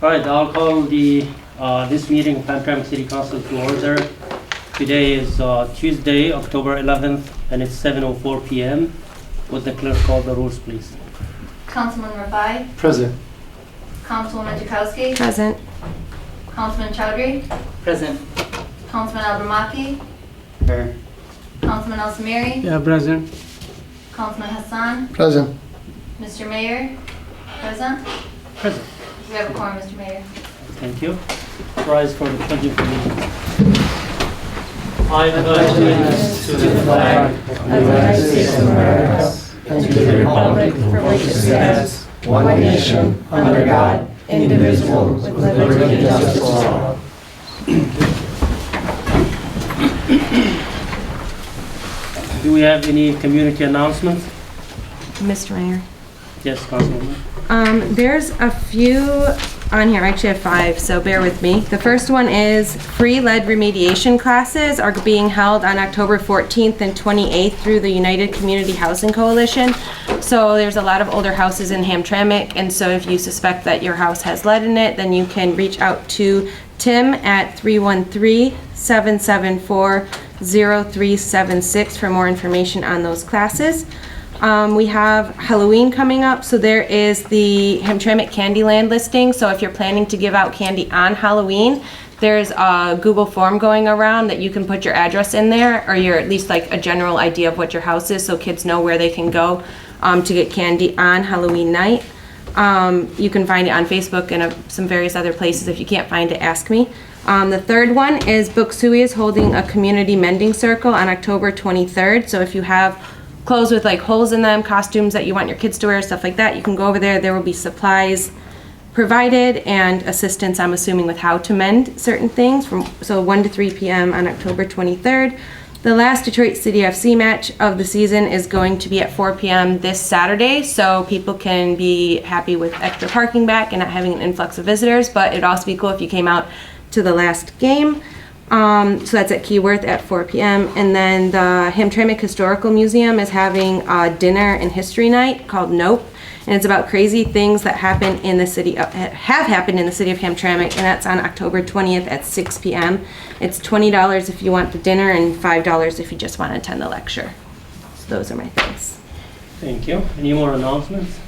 All right, I'll call this meeting of Hamtramck City Council to order. Today is Tuesday, October 11th, and it's 7:04 p.m. Would the clerk call the rules, please? Councilman Rafai? Present. Councilwoman Jakowski? Present. Councilman Chowdhury? Present. Councilman Abramaki? Here. Councilman El Samiri? Yeah, present. Councilman Hassan? Present. Mr. Mayor? Present? Present. We have a quorum, Mr. Mayor. Thank you. Rise for the pledge of allegiance. I pledge allegiance to the flag of the United States of America and to the republic for which it stands, one nation, under God, indivisible, with liberty and justice for all. Do we have any community announcements? Mr. Mayor. Yes, Councilwoman. There's a few on here. I actually have 5, so bear with me. The first one is free lead remediation classes are being held on October 14th and 28th through the United Community Housing Coalition. So there's a lot of older houses in Hamtramck, and so if you suspect that your house has lead in it, then you can reach out to Tim at 313-774-0376 for more information on those classes. We have Halloween coming up, so there is the Hamtramck Candyland listing. So if you're planning to give out candy on Halloween, there's a Google form going around that you can put your address in there, or your at least like a general idea of what your house is, so kids know where they can go to get candy on Halloween night. You can find it on Facebook and some various other places. If you can't find it, ask me. The third one is Booksui is holding a community mending circle on October 23rd. So if you have clothes with like holes in them, costumes that you want your kids to wear, stuff like that, you can go over there. There will be supplies provided and assistance, I'm assuming, with how to mend certain things so 1 to 3 p.m. on October 23rd. The last Detroit City FC match of the season is going to be at 4 p.m. this Saturday, so people can be happy with extra parking back and not having an influx of visitors, but it'd also be cool if you came out to the last game. So that's at Keyworth at 4 p.m. And then the Hamtramck Historical Museum is having a dinner and history night called Nope. And it's about crazy things that happen in the city have happened in the city of Hamtramck, and that's on October 20th at 6 p.m. It's $20 if you want the dinner and $5 if you just want to attend the lecture. So those are my things. Thank you. Any more announcements?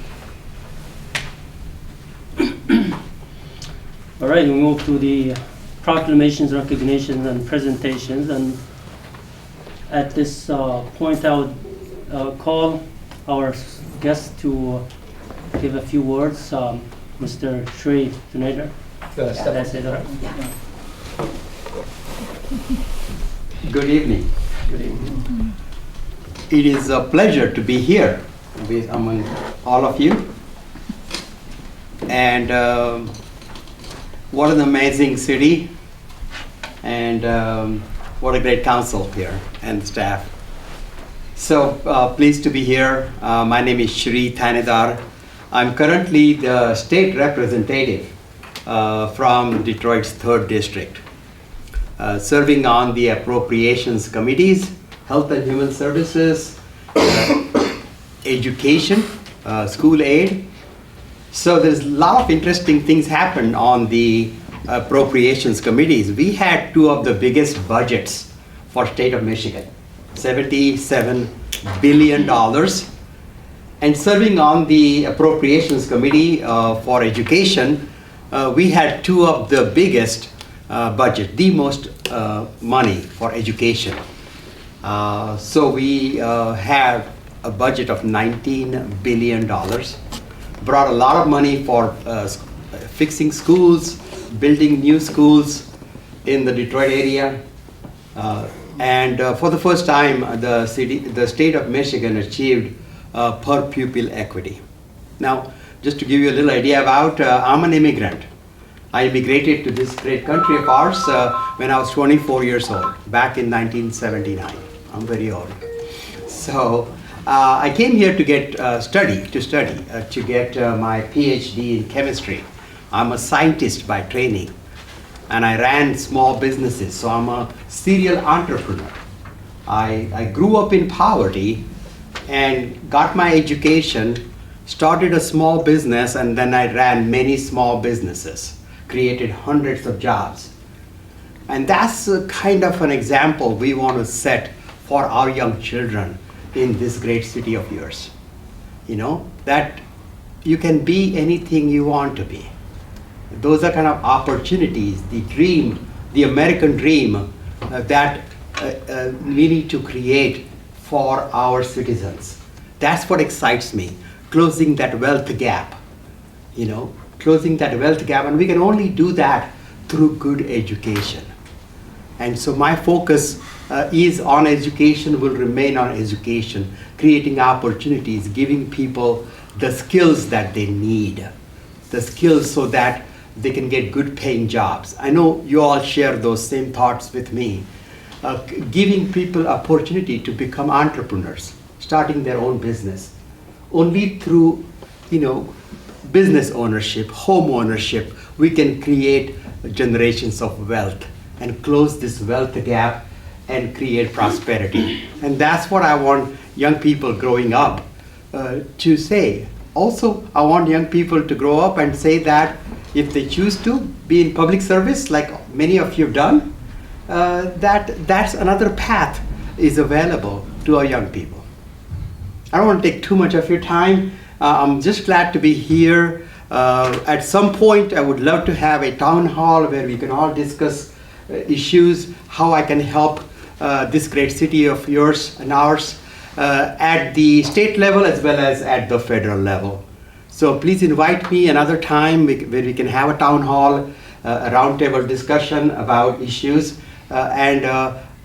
All right, we move to the proclamations, recognitions, and presentations. And at this point, I would call our guest to give a few words. Mr. Shri Tunader. That's it, right? Good evening. Good evening. It is a pleasure to be here among all of you. And what an amazing city, and what a great council here and staff. So pleased to be here. My name is Shri Thanedar. I'm currently the state representative from Detroit's 3rd District, serving on the appropriations committees, health and human services, education, school aid. So there's a lot of interesting things happen on the appropriations committees. We had 2 of the biggest budgets for state of Michigan, $77 billion. And serving on the appropriations committee for education, we had 2 of the biggest budget, the most money for education. So we have a budget of $19 billion. Brought a lot of money for fixing schools, building new schools in the Detroit area. And for the first time, the state of Michigan achieved per pupil equity. Now, just to give you a little idea about, I'm an immigrant. I immigrated to this great country of ours when I was 24 years old, back in 1979. I'm very old. So I came here to get to get my PhD in chemistry. I'm a scientist by training, and I ran small businesses, so I'm a serial entrepreneur. I grew up in poverty and got my education started a small business, and then I ran many small businesses, created hundreds of jobs. And that's a kind of an example we want to set for our young children in this great city of yours. You know, that you can be anything you want to be. Those are kind of opportunities, the dream, the American dream that we need to create for our citizens. That's what excites me, closing that wealth gap, you know, closing that wealth gap, and we can only do that through good education. And so my focus is on education, will remain on education, creating opportunities, giving people the skills that they need, the skills so that they can get good paying jobs. I know you all share those same thoughts with me. Giving people opportunity to become entrepreneurs, starting their own business. Only through, you know, business ownership, home ownership, we can create generations of wealth and close this wealth gap and create prosperity. And that's what I want young people growing up to say. Also, I want young people to grow up and say that if they choose to be in public service, like many of you have done, that's another path is available to our young people. I don't want to take too much of your time. I'm just glad to be here. At some point, I would love to have a town hall where we can all discuss issues, how I can help this great city of yours and ours at the state level as well as at the federal level. So please invite me another time where we can have a town hall, a roundtable discussion about issues, and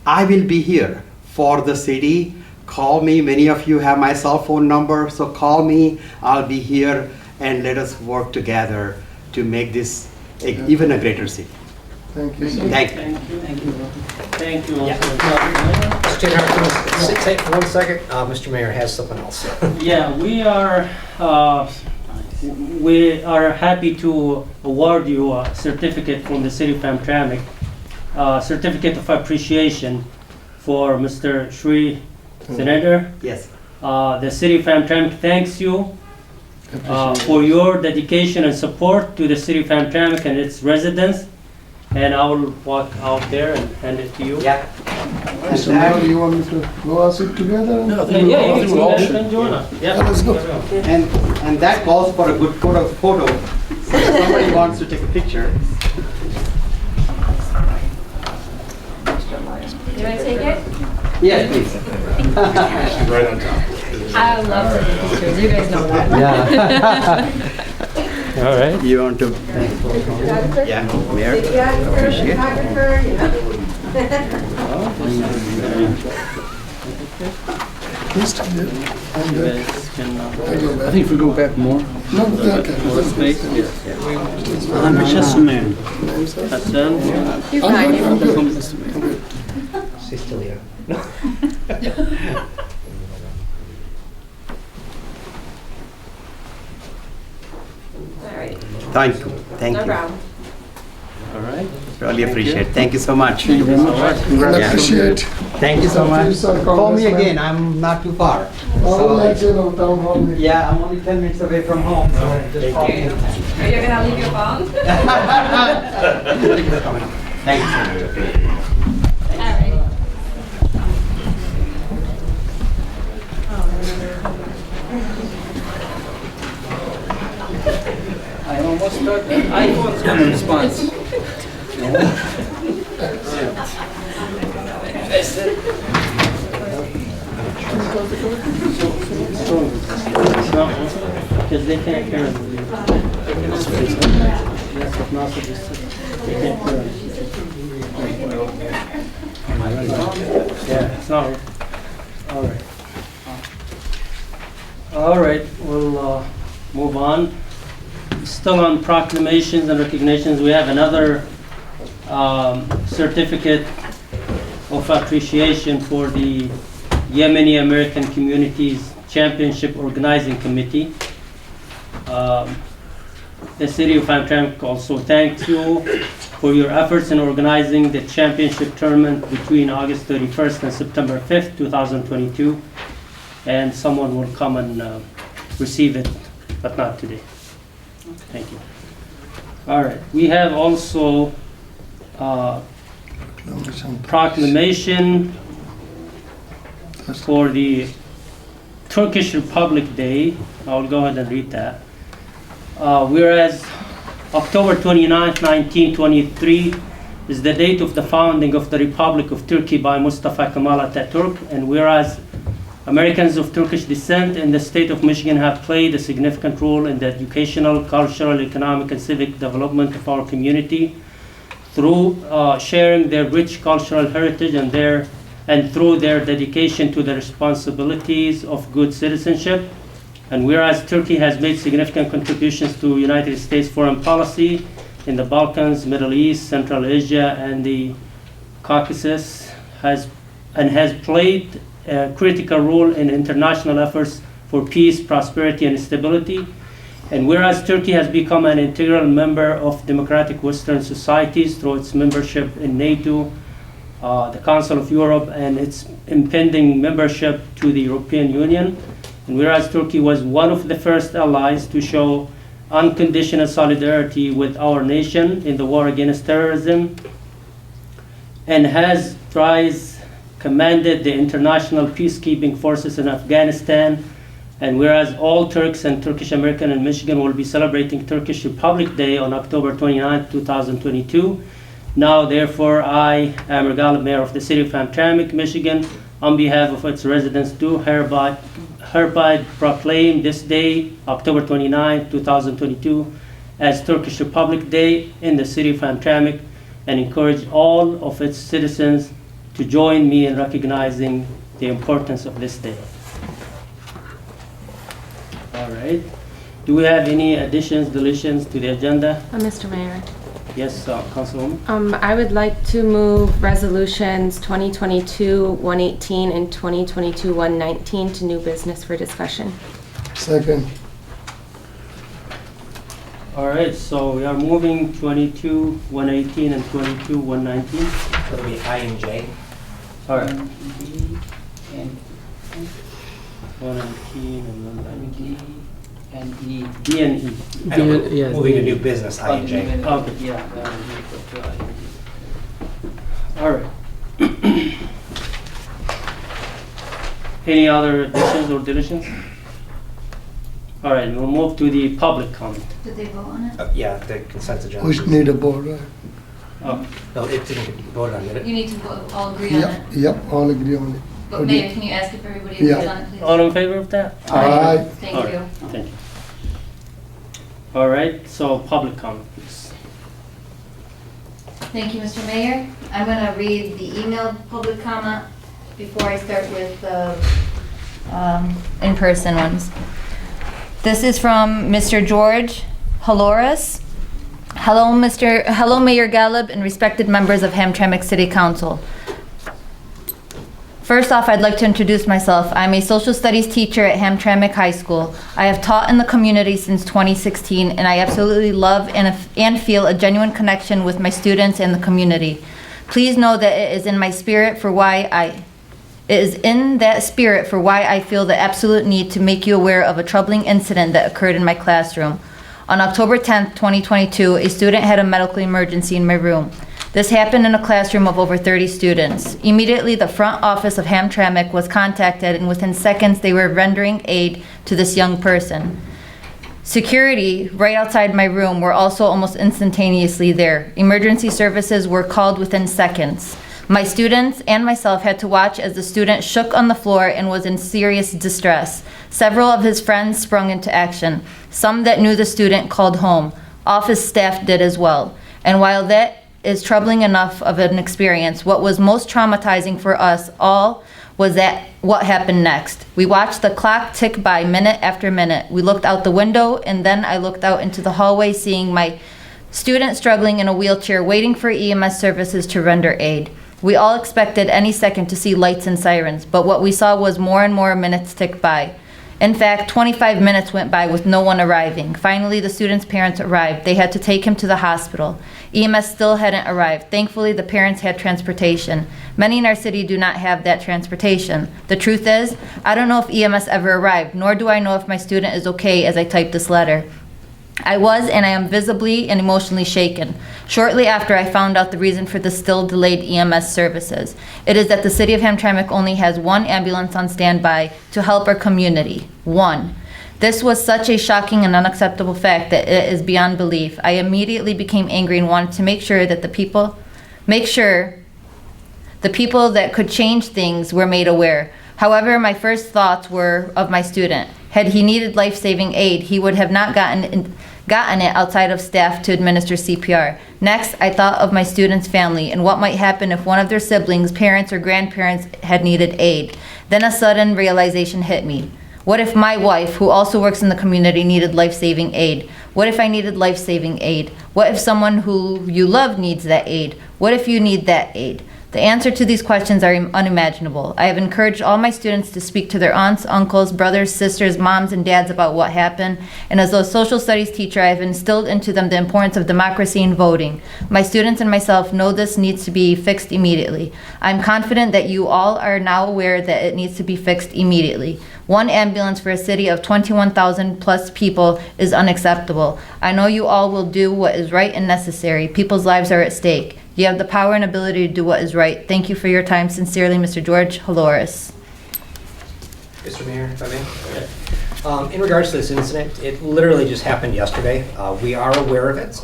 I will be here for the city. Call me. Many of you have my cell phone number, so call me. I'll be here, and let us work together to make this even a greater city. Thank you. Thank you. Thank you. Thank you. Mr. Chairman, take for 1 second. Mr. Mayor has something else. Yeah, we are happy to award you a certificate from the City of Hamtramck, certificate of appreciation for Mr. Sri Senator. Yes. The City of Hamtramck thanks you for your dedication and support to the City of Hamtramck and its residents. And I will walk out there and hand it to you. Yeah. So now do you want me to go and sit together? Yeah, you can join us. Yeah, let's go. And that calls for a good photo. So if somebody wants to take a picture. You want to take it? Yes, please. Right on top. I love taking pictures. You guys know that. Yeah. all right. You want to? Yeah, Mayor. Appreciate it. I think if we go back more. No, okay. You're fine. She's still here. All right. Thank you. Thank No you. problem. All right. Really appreciate it. Thank you so much. Thank you very much. Yeah. Appreciate. Thank you so much. Please, sir, Call me Congressman. again. I'm not too far. I'll let you know town hall. Yeah, I'm only 10 minutes away from home. So just call me. Are you going to leave your phone? Thank you so much. All right. I almost got iPhone's gonna response. Because they can't hear it. They can't hear it. Yeah, it's not. All right. All right, we'll move on. Still on proclamations and recognitions, we have another certificate of appreciation for the Yemeni American Communities Championship Organizing Committee. The City of Hamtramck also thanks you for your efforts in organizing the championship tournament between August 31st and September 5th, 2022. And someone will come and receive it but not today. Thank you. All right, we have also proclamation for the Turkish Republic Day. I'll go ahead and read that. Whereas October 29th, 1923 is the date of the founding of the Republic of Turkey by Mustafa Kemal Atatürk, and whereas Americans of Turkish descent in the state of Michigan have played a significant role in the educational, cultural, economic, and civic development of our community through sharing their rich cultural heritage and through their dedication to the responsibilities of good citizenship. And whereas Turkey has made significant contributions to United States foreign policy in the Balkans, Middle East, Central Asia, and the Caucasus, has played a critical role in international efforts for peace, prosperity, and stability. And whereas Turkey has become an integral member of democratic Western societies through its membership in NATO, the Council of Europe, and its impending membership to the European Union. And whereas Turkey was one of the first allies to show unconditional solidarity with our nation in the war against terrorism, and has thrice commanded the international peacekeeping forces in Afghanistan, and whereas all Turks and Turkish American in Michigan will be celebrating Turkish Republic Day on October 29, 2022, now therefore I, Amir Galib, Mayor of the City of Hamtramck, Michigan, on behalf of its residents, do hereby proclaim this day, October 29, 2022, as Turkish Republic Day in the City of Hamtramck, and encourage all of its citizens to join me in recognizing the importance of this day. All right. Do we have any additions, deletions to the agenda? Mr. Mayor. Yes, Councilwoman. I would like to move resolutions 2022-118 and 2022-119 to new business for discussion. Second. All right, so we are moving 22-118 and 22-119. It'll be I and J. All right. 119 and 119. and E. D and E. Moving to new business, I and J. Okay, yeah. All right. Any other additions or deletions? All right, we'll move to the public comment. Did they vote on it? Yeah, the consent agenda. Which need a board, right? Oh, No, it didn't get voted on, did it? You need to vote, all agree on Yep, it. yep, all agree on it. But Mayor, can you ask if everybody agrees Yeah. on it, please? all in favor of that? Aye. Thank All right, you. thank you. All right, so public comment, please. Thank you, Mr. Mayor. I'm going to read the emailed public comment before I start with the in-person ones. This is from Mr. George Haloras. Hello, Mayor Galib and respected members of Hamtramck City Council. First off, I'd like to introduce myself. I'm a social studies teacher at Hamtramck High School. I have taught in the community since 2016, and I absolutely love and feel a genuine connection with my students and the community. Please know that it is in my spirit for why I feel the absolute need to make you aware of a troubling incident that occurred in my classroom. On October 10th, 2022, a student had a medical emergency in my room. This happened in a classroom of over 30 students. Immediately, the front office of Hamtramck was contacted, and within seconds, they were rendering aid to this young person. Security right outside my room were also almost instantaneously there. Emergency services were called within seconds. My students and myself had to watch as the student shook on the floor and was in serious distress. Several of his friends sprung into action. Some that knew the student called home. Office staff did as well. And while that is troubling enough of an experience, what was most traumatizing for us all was that what happened next. We watched the clock tick by minute after minute. We looked out the window, and then I looked out into the hallway, seeing my student struggling in a wheelchair, waiting for EMS services to render aid. We all expected any second to see lights and sirens, but what we saw was more and more minutes tick by. In fact, 25 minutes went by with no one arriving. Finally, the student's parents arrived. They had to take him to the hospital. EMS still hadn't arrived. Thankfully, the parents had transportation. Many in our city do not have that transportation. The truth is, I don't know if EMS ever arrived, nor do I know if my student is okay as I type this letter. I was and I am visibly and emotionally shaken. Shortly after, I found out the reason for the still delayed EMS services. It is that the city of Hamtramck only has one ambulance on standby to help our community. One. This was such a shocking and unacceptable fact that it is beyond belief. I immediately became angry and wanted to make sure that the people that could change things were made aware. However, my first thoughts were of my student. Had he needed life-saving aid, he would have not gotten it outside of staff to administer CPR. Next, I thought of my student's family and what might happen if one of their siblings, parents, or grandparents had needed aid. Then a sudden realization hit me. What if my wife, who also works in the community, needed life-saving aid? What if I needed life-saving aid? What if someone who you love needs that aid? What if you need that aid? The answer to these questions are unimaginable. I have encouraged all my students to speak to their aunts, uncles, brothers, sisters, moms, and dads about what happened, and as a social studies teacher, I have instilled into them the importance of democracy and voting. My students and myself know this needs to be fixed immediately. I'm confident that you all are now aware that it needs to be fixed immediately. One ambulance for a city of 21,000 plus people is unacceptable. I know you all will do what is right and necessary. People's lives are at stake. You have the power and ability to do what is right. Thank you for your time. Sincerely, Mr. George Haloris. Mr. Mayor, if I may. In regards to this incident, it literally just happened yesterday. We are aware of it.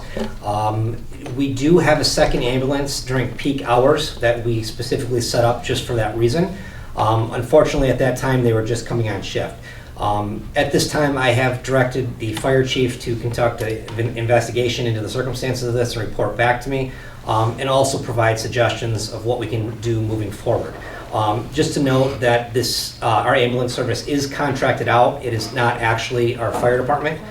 We do have a second ambulance during peak hours that we specifically set up just for that reason. Unfortunately, at that time, they were just coming on shift. At this time, I have directed the fire chief to conduct an investigation into the circumstances of this and report back to me, and also provide suggestions of what we can do moving forward. Just to note that this, our ambulance service is contracted out. It is not actually our fire department.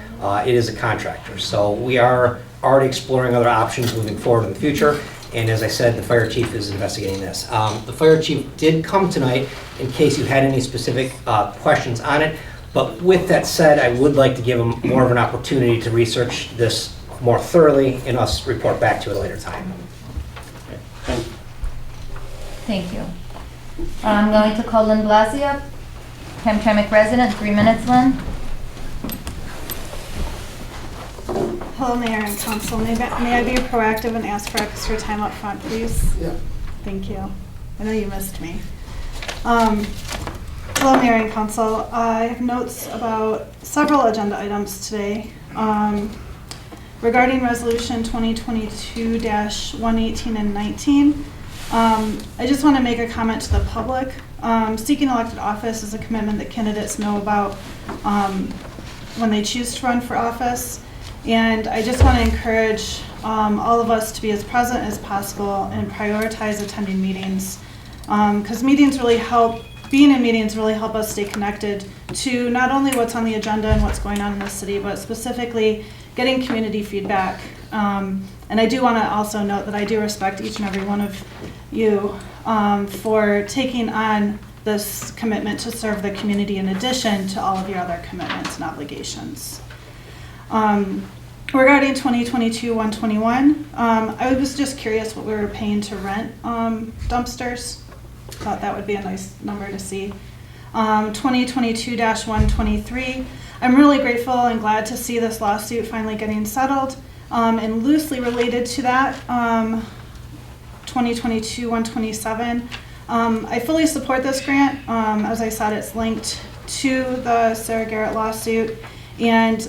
It is a contractor. So we are already exploring other options moving forward in the future. And as I said, the fire chief is investigating this. The fire chief did come tonight in case you had any specific questions on it. But with that said, I would like to give him more of an opportunity to research this more thoroughly and us report back to it at a later time. Thank you. I'm going to call Lynn Blasi up. Hamtramck resident, 3 minutes, Lynn. Hello, Mayor and Council. May I be proactive and ask for extra time up front, please? Yeah. Thank you. I know you missed me. Hello, Mayor and Council. I have notes about several agenda items today. Regarding Resolution 2022-118 and 19, I just want to make a comment to the public. Seeking elected office is a commitment that candidates know about when they choose to run for office. And I just want to encourage all of us to be as present as possible and prioritize attending meetings. Because meetings really help, being in meetings really help us stay connected to not only what's on the agenda and what's going on in the city, but specifically getting community feedback. And I do want to also note that I do respect each and every one of you for taking on this commitment to serve the community in addition to all of your other commitments and obligations. Regarding 2022-121, I was just curious what we were paying to rent dumpsters. Thought that would be a nice number to see. 2022-123, I'm really grateful and glad to see this lawsuit finally getting settled. And loosely related to that, 2022-127, I fully support this grant. As I said, it's linked to the Sarah Garrett lawsuit. And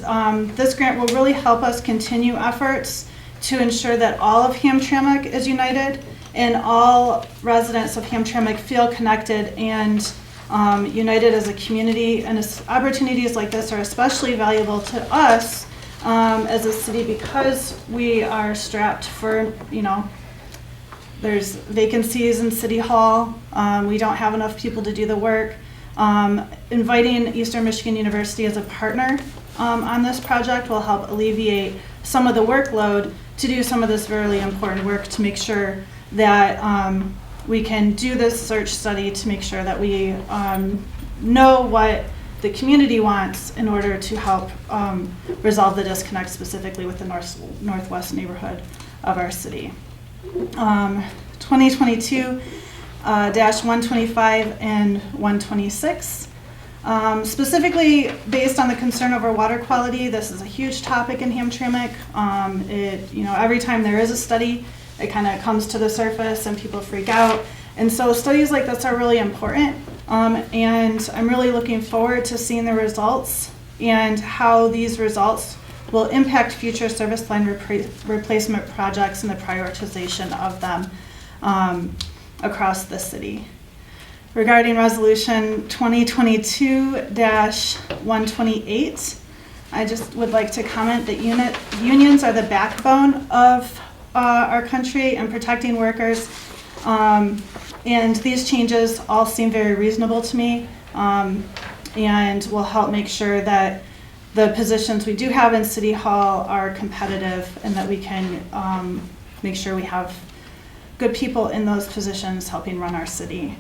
this grant will really help us continue efforts to ensure that all of Hamtramck is united and all residents of Hamtramck feel connected and united as a community. And opportunities like this are especially valuable to us as a city because we are strapped for, there's vacancies in City Hall. We don't have enough people to do the work. Inviting Eastern Michigan University as a partner on this project will help alleviate some of the workload to do some of this really important work to make sure that we can do this search study to make sure that we know what the community wants in order to help resolve the disconnect specifically with the northwest neighborhood of our city. 2022-125 and 126. Specifically based on the concern over water quality, this is a huge topic in Hamtramck. Every time there is a study, it kind of comes to the surface and people freak out. And so studies like this are really important. And I'm really looking forward to seeing the results and how these results will impact future service line replacement projects and the prioritization of them across the city. Regarding resolution 2022-128, I just would like to comment that unions are the backbone of our country and protecting workers. And these changes all seem very reasonable to me and will help make sure that the positions we do have in City Hall are competitive and that we can make sure we have good people in those positions helping run our city.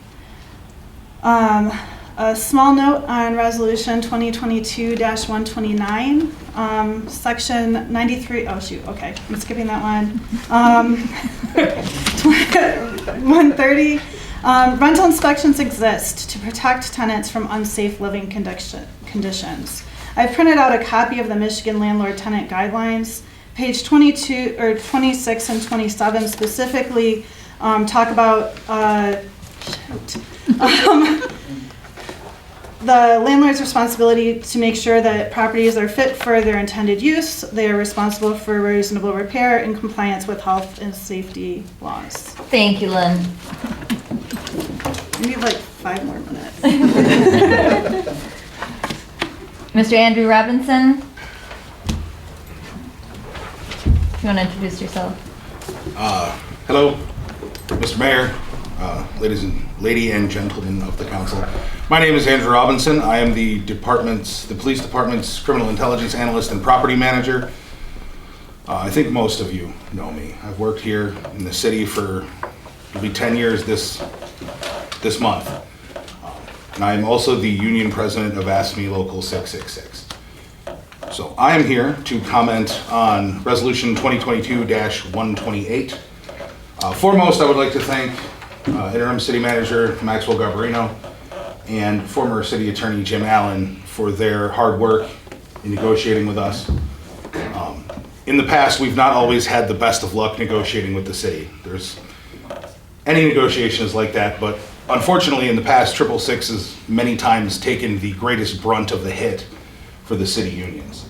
A small note on resolution 2022-129, section 93, oh shoot, okay, I'm skipping that one. 130, rental inspections exist to protect tenants from unsafe living conditions. I've printed out a copy of the Michigan Landlord Tenant Guidelines. Page 22 or 26 and 27 specifically talk about the landlord's responsibility to make sure that properties are fit for their intended use. They are responsible for reasonable repair in compliance with health and safety laws. Thank you, Lynn. I need like 5 more minutes. Mr. Andrew Robinson, you want to introduce yourself? Hello, Mr. Mayor, lady and gentlemen of the council. My name is Andrew Robinson. I am the police department's criminal intelligence analyst and property manager. I think most of you know me. I've worked here in the city for maybe 10 years this month. And I am also the union president of ASME Local 666. So I am here to comment on Resolution 2022-128. Foremost, I would like to thank Interim City Manager Maxwell Garbarino and former City Attorney Jim Allen for their hard work in negotiating with us. In the past, we've not always had the best of luck negotiating with the city. There's any negotiations like that, but unfortunately in the past, 666 has many times taken the greatest brunt of the hit for the city unions.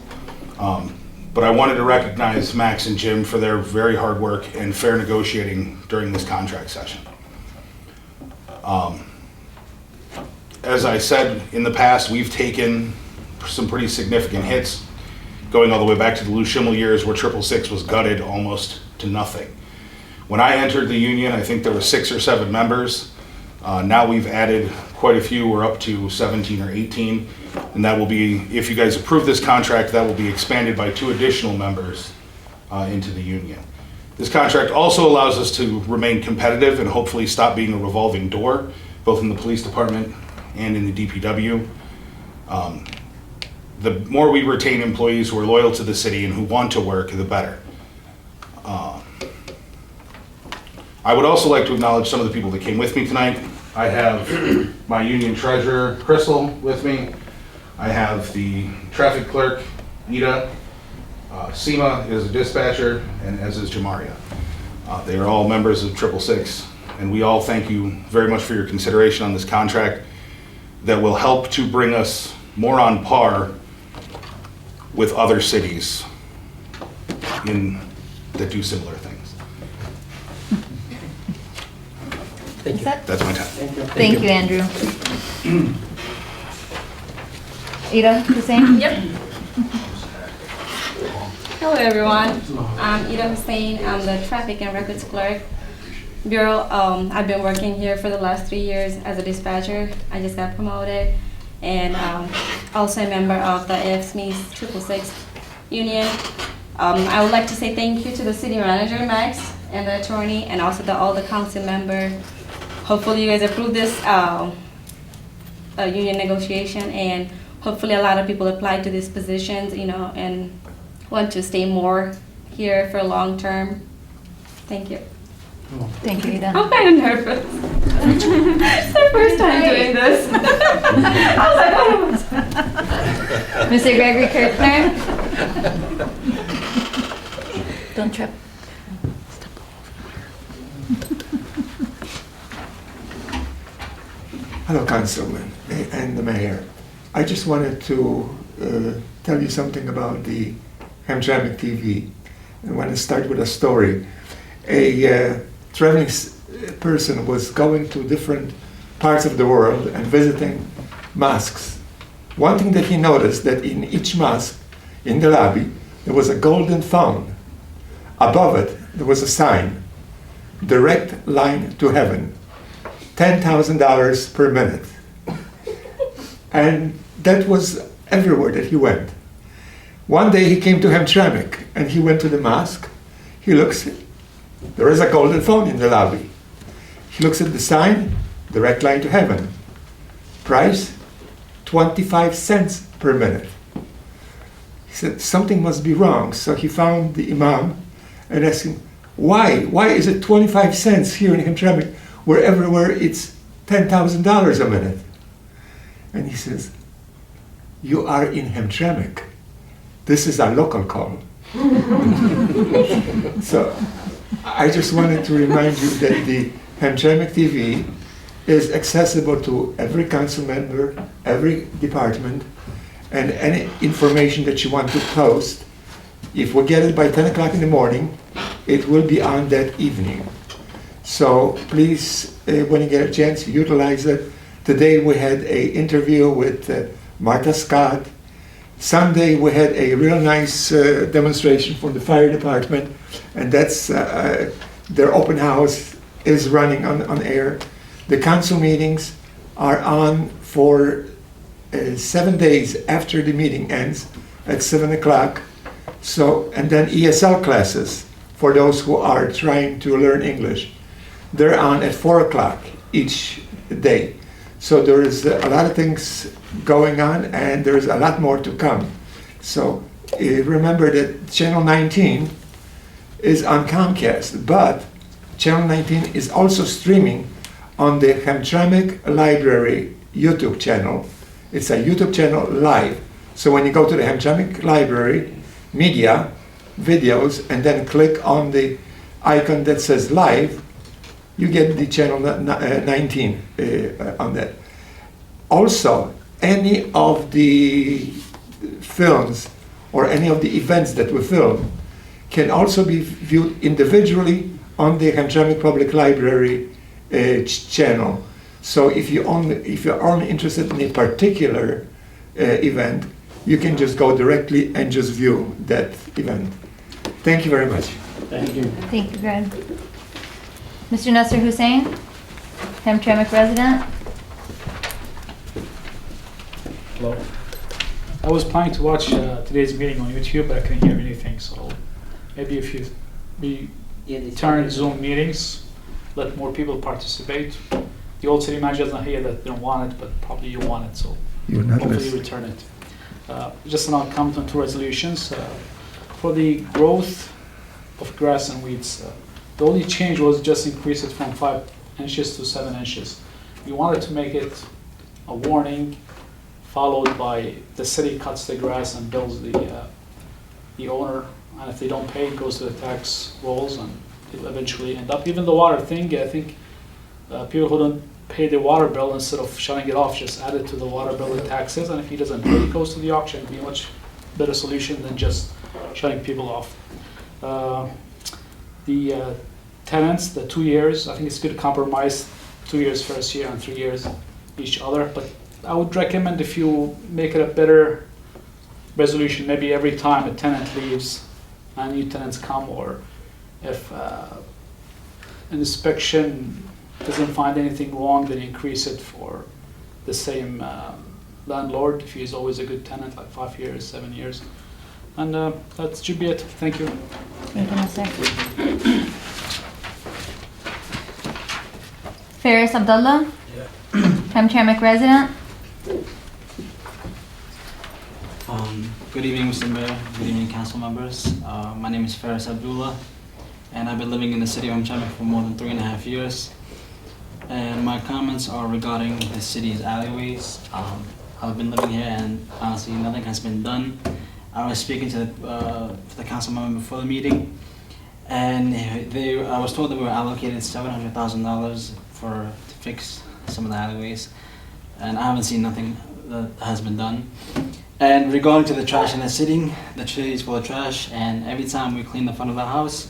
But I wanted to recognize Max and Jim for their very hard work and fair negotiating during this contract session. As I said in the past, we've taken some pretty significant hits, going all the way back to the Lou Schimmel years where 666 was gutted almost to nothing. When I entered the union, I think there were 6 or 7 members. Now we've added quite a few. We're up to 17 or 18. And that will be, if you guys approve this contract, that will be expanded by 2 additional members into the union. This contract also allows us to remain competitive and hopefully stop being a revolving door, both in the police department and in the DPW. The more we retain employees who are loyal to the city and who want to work, the better. I would also like to acknowledge some of the people that came with me tonight. I have my union treasurer, Crystal, with me. I have the traffic clerk, Ida. Seema is a dispatcher, and as is Jamaria. They are all members of 666, and we all thank you very much for your consideration on this contract that will help to bring us more on par with other cities that do similar things. Thank you. That's my time. Thank you, Andrew. Ida, the same? Yep. Hello, everyone. I'm Ida Hussein. I'm the Traffic and Records Clerk Bureau. I've been working here for the last 3 years as a dispatcher. I just got promoted, and also a member of the AFSME 666 union. I would like to say thank you to the city manager, Max, and the attorney, and also all the council members. Hopefully you guys approve this union negotiation, and hopefully a lot of people apply to these positions, and want to stay more here for long term. Thank you. Thank you, Ida. I'm kind of nervous. It's the first time doing this. I was like, oh. Mr. Gregory Kirchner? Don't trip. Hello, Councilman and the Mayor. I just wanted to tell you something about the Hamtramck TV. I want to start with a story. A traveling person was going to different parts of the world and visiting mosques. One thing that he noticed, that in each mosque, in the lobby, there was a golden phone. Above it, there was a sign, direct line to heaven, $10,000 per minute. And that was everywhere that he went. One day he came to Hamtramck and he went to the mosque. He looks, there is a golden phone in the lobby. He looks at the sign, direct line to heaven. Price, 25 cents per minute. He said, something must be wrong. So he found the imam and asked him, why? Why is it 25 cents here in Hamtramck, where everywhere it's $10,000 a minute? And he says, you are in Hamtramck. This is our local call. So I just wanted to remind you that the Hamtramck TV is accessible to every council member, every department, and any information that you want to post. If we get it by 10 o'clock in the morning, it will be on that evening. So please, when you get a chance, utilize it. Today we had an interview with Martha Scott. Sunday we had a real nice demonstration from the fire department, and that's their open house is running on air. The council meetings are on for 7 days after the meeting ends at 7 o'clock. So, and then ESL classes for those who are trying to learn English. They're on at 4 o'clock each day. So there is a lot of things going on, and there's a lot more to come. So remember that Channel 19 is on Comcast, but Channel 19 is also streaming on the Hamtramck Library YouTube channel. It's a YouTube channel live. So when you go to the Hamtramck Library, media, videos, and then click on the icon that says live, you get the channel 19 on that. Also, any of the films or any of the events that we film can also be viewed individually on the Hamtramck Public Library channel. So if you're only interested in a particular event, you can just go directly and just view that event. Thank you very much. Thank you. Thank you, Greg. Mr. Nasser Hussain, Hamtramck resident. Hello. I was planning to watch today's meeting on YouTube, but I couldn't hear anything. So maybe if we turn Zoom meetings, let more people participate. The old city manager doesn't hear that they don't want it, but probably you want it, so hopefully you return it. Just an comment on 2 resolutions. For the growth of grass and weeds, the only change was just increase it from 5 inches to 7 inches. We wanted to make it a warning, followed by the city cuts the grass and bills the owner, and if they don't pay, it goes to the tax rolls, and it'll eventually end up. Even the water thing, I think people who don't pay the water bill, instead of shutting it off, just add it to the water bill and taxes, and if he doesn't pay, it goes to the auction. It'd be a much better solution than just shutting people off. The tenants, the 2 years, I think it's good to compromise 2 years first year and 3 years each other, but I would recommend if you make it a better resolution, maybe every time a tenant leaves and new tenants come, or if an inspection doesn't find anything wrong, then increase it for the same landlord if he's always a good tenant, like 5 years, 7 years. And that should be it. Thank you. Thank you, Nasser. Faris Abdullah, Hamtramck resident. Good evening, Mr. Mayor. Good evening, council members. My name is Faris Abdullah, and I've been living in the city of Hamtramck for more than 3.5 years. And my comments are regarding the city's alleyways. I've been living here, and honestly, nothing has been done. I was speaking to the council member before the meeting, and I was told that we were allocated $700,000 to fix some of the alleyways, and I haven't seen nothing that has been done. And regarding to the trash in the city is full of trash, and every time we clean the front of the house,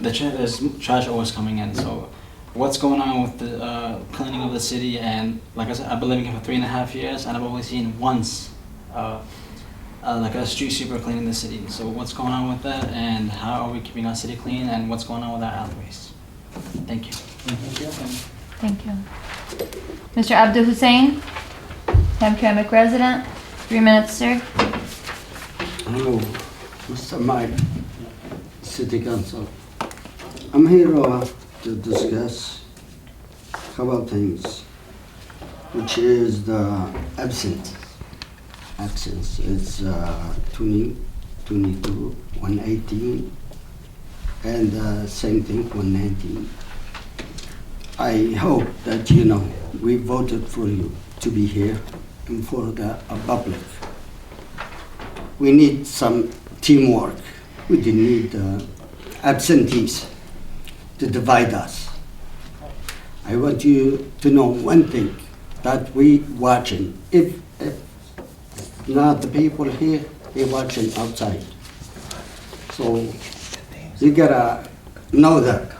there's trash always coming in. So what's going on with the cleaning of the city? And like I said, I've been living here for 3.5 years, and I've only seen once like a street sweeper cleaning the city. So what's going on with that, and how are we keeping our city clean, and what's going on with our alleyways? Thank you. Thank you. Mr. Abdul Hussein, Hamtramck resident, 3 minutes, sir. Hello, Mr. Mike, City Council. I'm here to discuss a couple of things, which is the absence. It's 20, 22, 118, and same thing, 119. I hope that you know we voted for you to be here and for the public. We need some teamwork. We didn't need absentees to divide us. I want you to know one thing, that we watching. If not the people here, they're watching outside. So you gotta know that.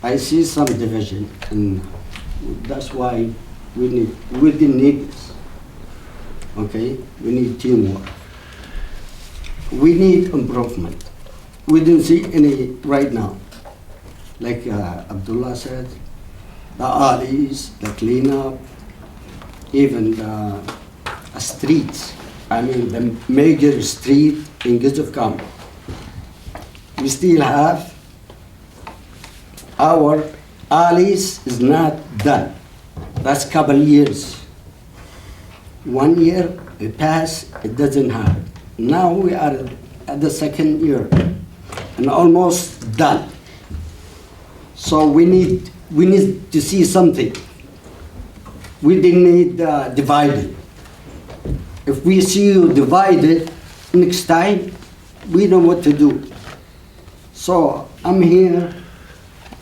I see some division, and that's why we didn't need this. Okay, we need teamwork. We need improvement. We didn't see any right now. Like Abdullah said, the alleys, the cleanup, even the streets. I mean, the major street in Gizufkam. We still have our alleys is not done. That's a couple years. 1 year it passed, it doesn't happen. Now we are at the 2nd year and almost done. So we need to see something. We didn't need divided. If we see you divided, next time we know what to do. So I'm here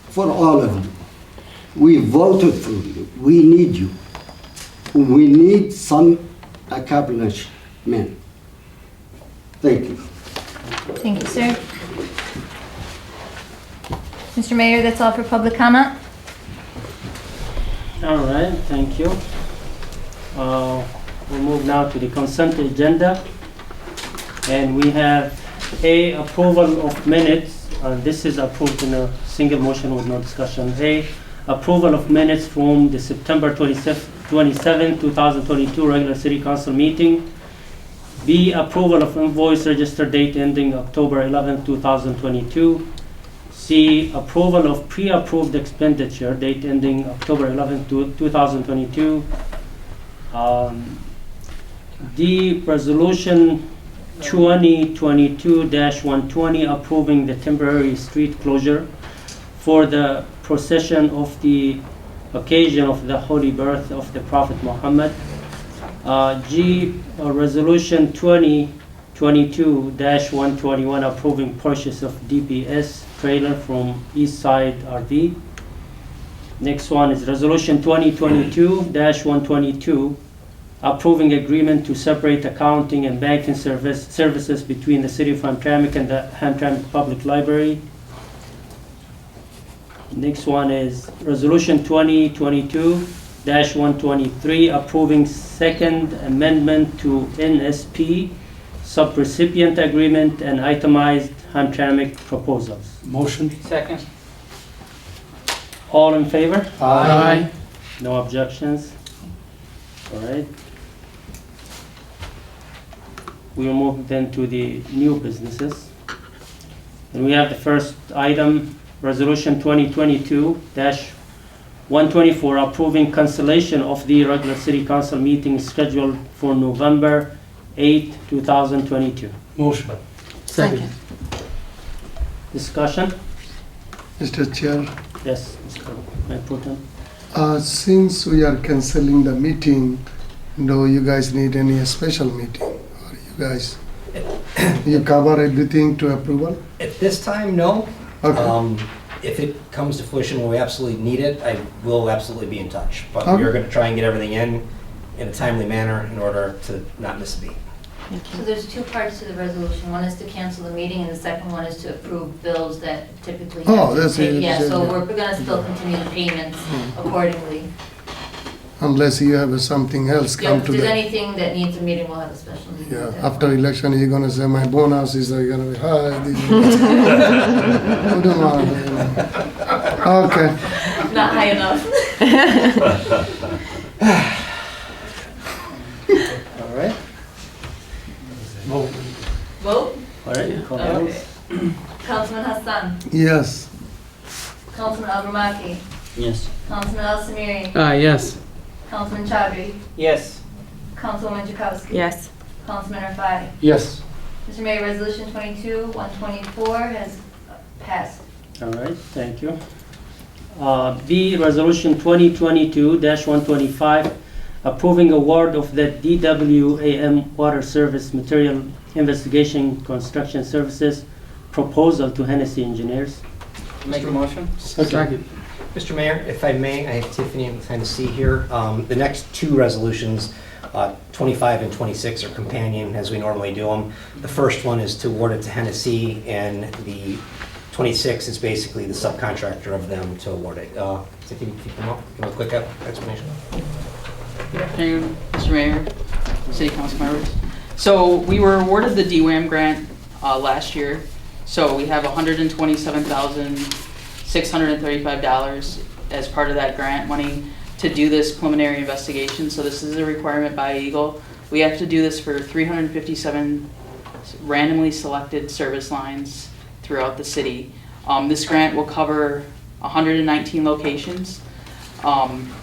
for all of you. We voted for you. We need you. We need some accomplishment. Thank you. Thank you, sir. Mr. Mayor, that's all for public comment. All right, thank you. We'll move now to the consent agenda. And we have A, approval of minutes. This is approved in a single motion with no discussion. A, approval of minutes from the September 27, 2022 regular city council meeting. B, approval of invoice register date ending October 11, 2022. C, approval of pre-approved expenditure date ending October 11, 2022. D, resolution 2022-120 approving the temporary street closure for the procession of the occasion of the holy birth of the Prophet Muhammad. G, resolution 2022-121 approving purchase of DPS trailer from East Side RV. Next one is resolution 2022-122 approving agreement to separate accounting and banking services between the City of Hamtramck and the Hamtramck Public Library. Next one is resolution 2022-123 approving second amendment to NSP subrecipient agreement and itemized Hamtramck proposals. Motion. Second. All in favor? Aye. No objections? All right. We will move then to the new businesses. And we have the first item, resolution 2022-124 approving cancellation of the regular city council meeting scheduled for November 8/2022. Motion. Second. Discussion? Mr. Chair, Yes, Mr. Mayor Pro Tem. since we are canceling the meeting, do you guys need any special meeting? Or you guys, you cover everything to approval? At this time, no. Okay. If it comes to fruition where we absolutely need it, I will absolutely be in touch. But Okay. we're going to try and get everything in a timely manner in order to not miss a beat. So there's two parts to the resolution. One is to cancel the meeting, and the second one is to approve bills that typically Oh, have to that's pay. it, Yeah, so yeah. we're gonna still continue the payments accordingly. Unless you have something else Yeah, come if to there's the, anything that needs a meeting, we'll have a special meeting. yeah, at that after point. election, you're gonna say my bonus is gonna be high. We don't want to, Okay. Not high enough. All right. Vote. Vote? All right, call the Okay. vote. Councilman Hassan. Yes. Councilman Abramaki. Yes. Councilman Al Samiri. Yes. Councilman Chowdhury. Yes. Councilwoman Jakowski. Yes. Councilman Rafai. Yes. Mr. Mayor, Resolution 22-124 has passed. All right, thank you. B, Resolution 2022-125, approving award of the DWAM Water Service Material Investigation Construction Services proposal to Hennessy Engineers. Make a motion. Second. Mr. Mayor, if I may, I have Tiffany and Tennessee here. The next two resolutions, 25 and 26, are companion as we normally do them. The first one is to award it to Hennessy, and the 26 is basically the subcontractor of them to award it. Tiffany, keep them up. Give a quick explanation. Good afternoon, Mr. Mayor, City Council members. So we were awarded the DWAM grant last year. So we have $127,635 as part of that grant money to do this preliminary investigation. So this is a requirement by Eagle. We have to do this for 357 randomly selected service lines throughout the city. This grant will cover 119 locations.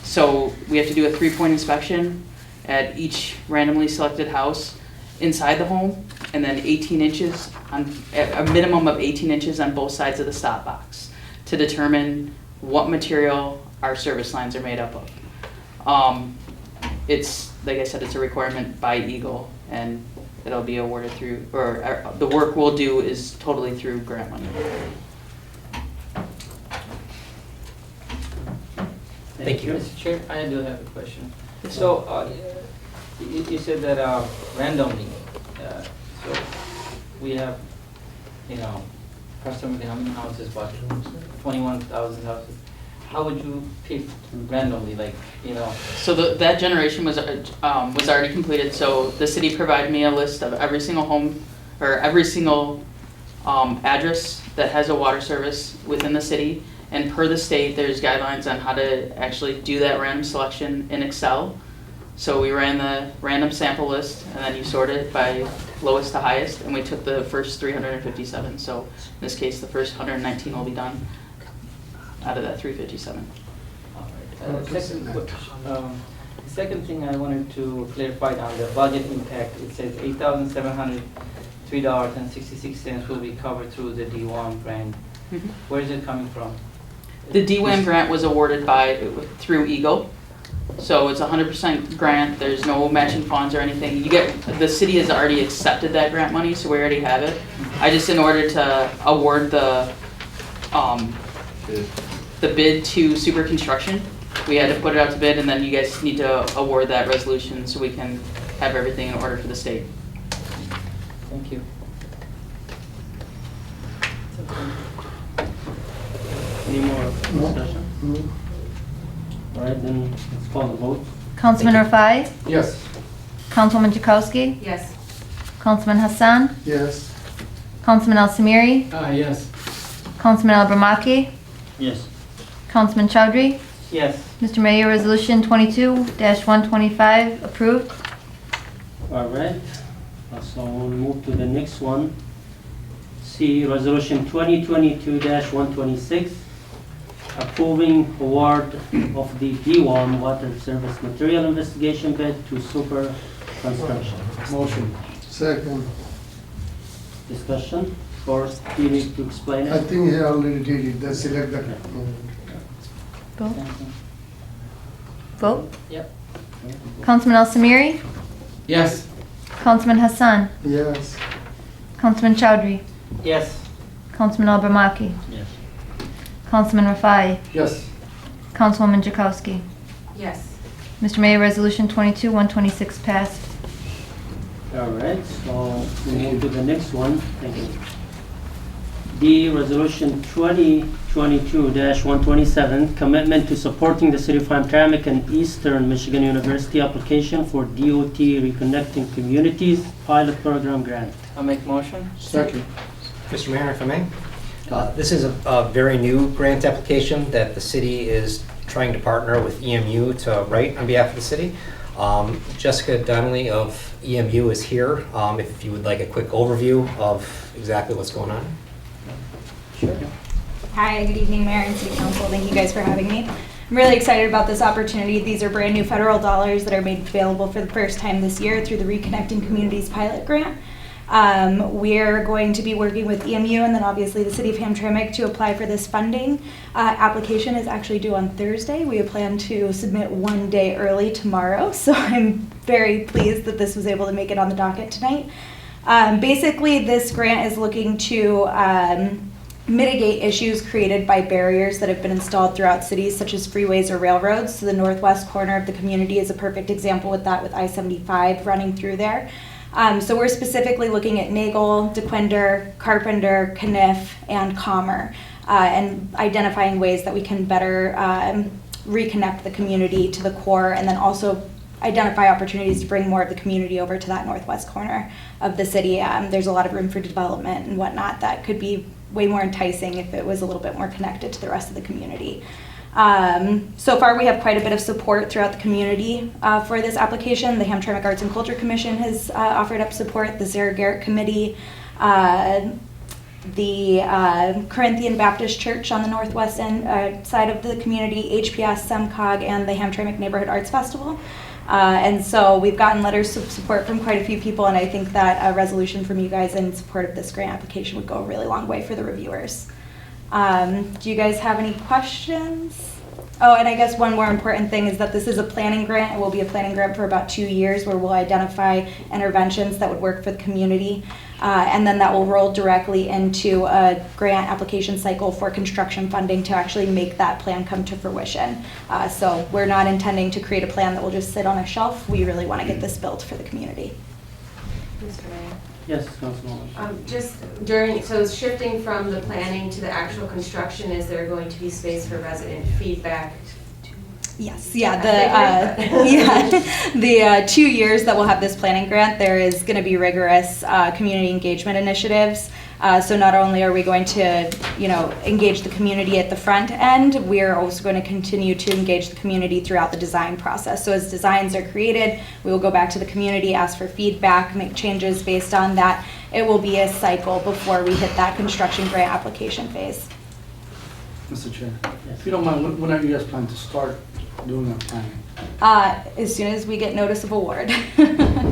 So we have to do a 3-point inspection at each randomly selected house inside the home, and then 18 inches on a minimum of 18 inches on both sides of the stop box to determine what material our service lines are made up of. It's, like I said, it's a requirement by Eagle, and it'll be awarded through, or the work we'll do is totally through grant money. Thank you. Mr. Chair, I do have a question. So, you said that randomly, so we have, approximately how many houses, what, 21,000 houses? How would you pick randomly, So that generation was already completed, so the city provided me a list of every single home, or every single address that has a water service within the city. And per the state, there's guidelines on how to actually do that random selection in Excel. So we ran the random sample list, and then you sort it by lowest to highest, and we took the first 357. So in this case, the first 119 will be done out of that 357. Second thing I wanted to clarify on the budget impact, it says $8,703.66 will be covered through the D1 grant. Mhm. Where is it coming from? The DWAM grant was awarded through Eagle. So it's a 100% grant, there's no matching funds or anything. The city has already accepted that grant money, so we already have it. I just, in order to award the bid to Super Construction, we had to put it out to bid, and then you guys need to award that resolution so we can have everything in order for the state. Thank you. Any more discussion? All right, then let's call the vote. Councilman Rafai. Yes. Councilwoman Jakowski. Yes. Councilman Hassan. Yes. Councilman Al Samiri. Yes. Councilman Abramaki. Yes. Councilman Chowdhury. Yes. Mr. Mayor, Resolution 22-125 approved. All right, so we'll move to the next one. C, Resolution 2022-126, approving award of the D1 Water Service Material Investigation bid to Super construction. Motion. Second. Discussion, or do you need to explain I it? think he already did it, they select the. Vote? Vote? Yep. Councilman Al Samiri? Yes. Councilman Hassan? Yes. Councilman Chowdhury? Yes. Councilman Al Barmaki? Yes. Councilman Rafai? Yes. Councilwoman Jakowski? Yes. Mr. Mayor, Resolution 22-126 passed. All right, so we move to the next one. Thank you. D, Resolution 2022-127, commitment to supporting the City of Hamtramck and Eastern Michigan University application for DOT Reconnecting Communities Pilot Program Grant. I'll make motion. Second. Mr. Mayor, if I may. This is a very new grant application that the city is trying to partner with EMU to write on behalf of the city. Jessica Donnelly of EMU is here, if you would like a quick overview of exactly what's going on. Sure. Hi, good evening, Mayor and City Council. Thank you guys for having me. I'm really excited about this opportunity. These are brand new federal dollars that are made available for the first time this year through the Reconnecting Communities Pilot Grant. We're going to be working with EMU and then obviously the City of Hamtramck to apply for this funding. Application is actually due on Thursday. We plan to submit one day early tomorrow, so I'm very pleased that this was able to make it on the docket tonight. Basically, this grant is looking to mitigate issues created by barriers that have been installed throughout cities such as freeways or railroads. So the northwest corner of the community is a perfect example with that, with I-75 running through there. So we're specifically looking at Nagel, DeQuinder, Carpenter, Caniff, and Commer, and identifying ways that we can better reconnect the community to the core, and then also identify opportunities to bring more of the community over to that northwest corner of the city. There's a lot of room for development and whatnot that could be way more enticing if it was a little bit more connected to the rest of the community. So far, we have quite a bit of support throughout the community for this application. The Hamtramck Arts and Culture Commission has offered up support, the Sarah Garrett Committee, the Corinthian Baptist Church on the northwest end, side of the community, HPS, SEMCOG, and the Hamtramck Neighborhood Arts Festival. And so we've gotten letters of support from quite a few people, and I think that a resolution from you guys in support of this grant application would go a really long way for the reviewers. Do you guys have any questions? Oh, and I guess one more important thing is that this is a planning grant. It will be a planning grant for about 2 years where we'll identify interventions that would work for the community. And then that will roll directly into a grant application cycle for construction funding to actually make that plan come to fruition. So we're not intending to create a plan that will just sit on a shelf. We really want to get this built for the community. Mr. Mayor. Yes, Councilwoman. Just during, so shifting from the planning to the actual construction, is there going to be space for resident feedback? Yes, yeah, the 2 years that we'll have this planning grant, there is going to be rigorous community engagement initiatives. So not only are we going to, engage the community at the front end, we are also going to continue to engage the community throughout the design process. So as designs are created, we will go back to the community, ask for feedback, make changes based on that. It will be a cycle before we hit that construction grant application phase. Mr. Chair, if you don't mind, when are you guys planning to start doing that planning? As soon as we get notice of award.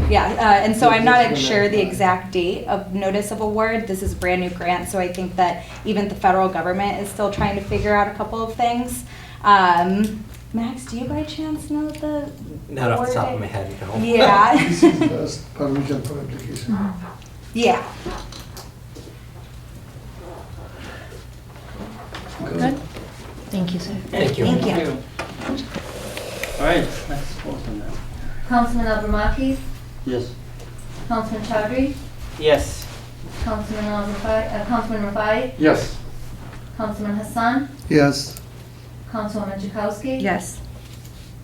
Yeah, and so I'm not sure the exact date of notice of award. This is a brand new grant, so I think that even the federal government is still trying to figure out a couple of things. Max, do you by chance know the Not off the top of my head, no. Yeah. This is just permission for application. Yeah. Good. Thank you, sir. Thank you. Thank you. All right, let's vote on that. Councilman Al Barmaki? Yes. Councilman Chowdhury? Yes. Councilman Rafai? Yes. Councilman Hassan? Yes. Councilwoman Jakowski? Yes.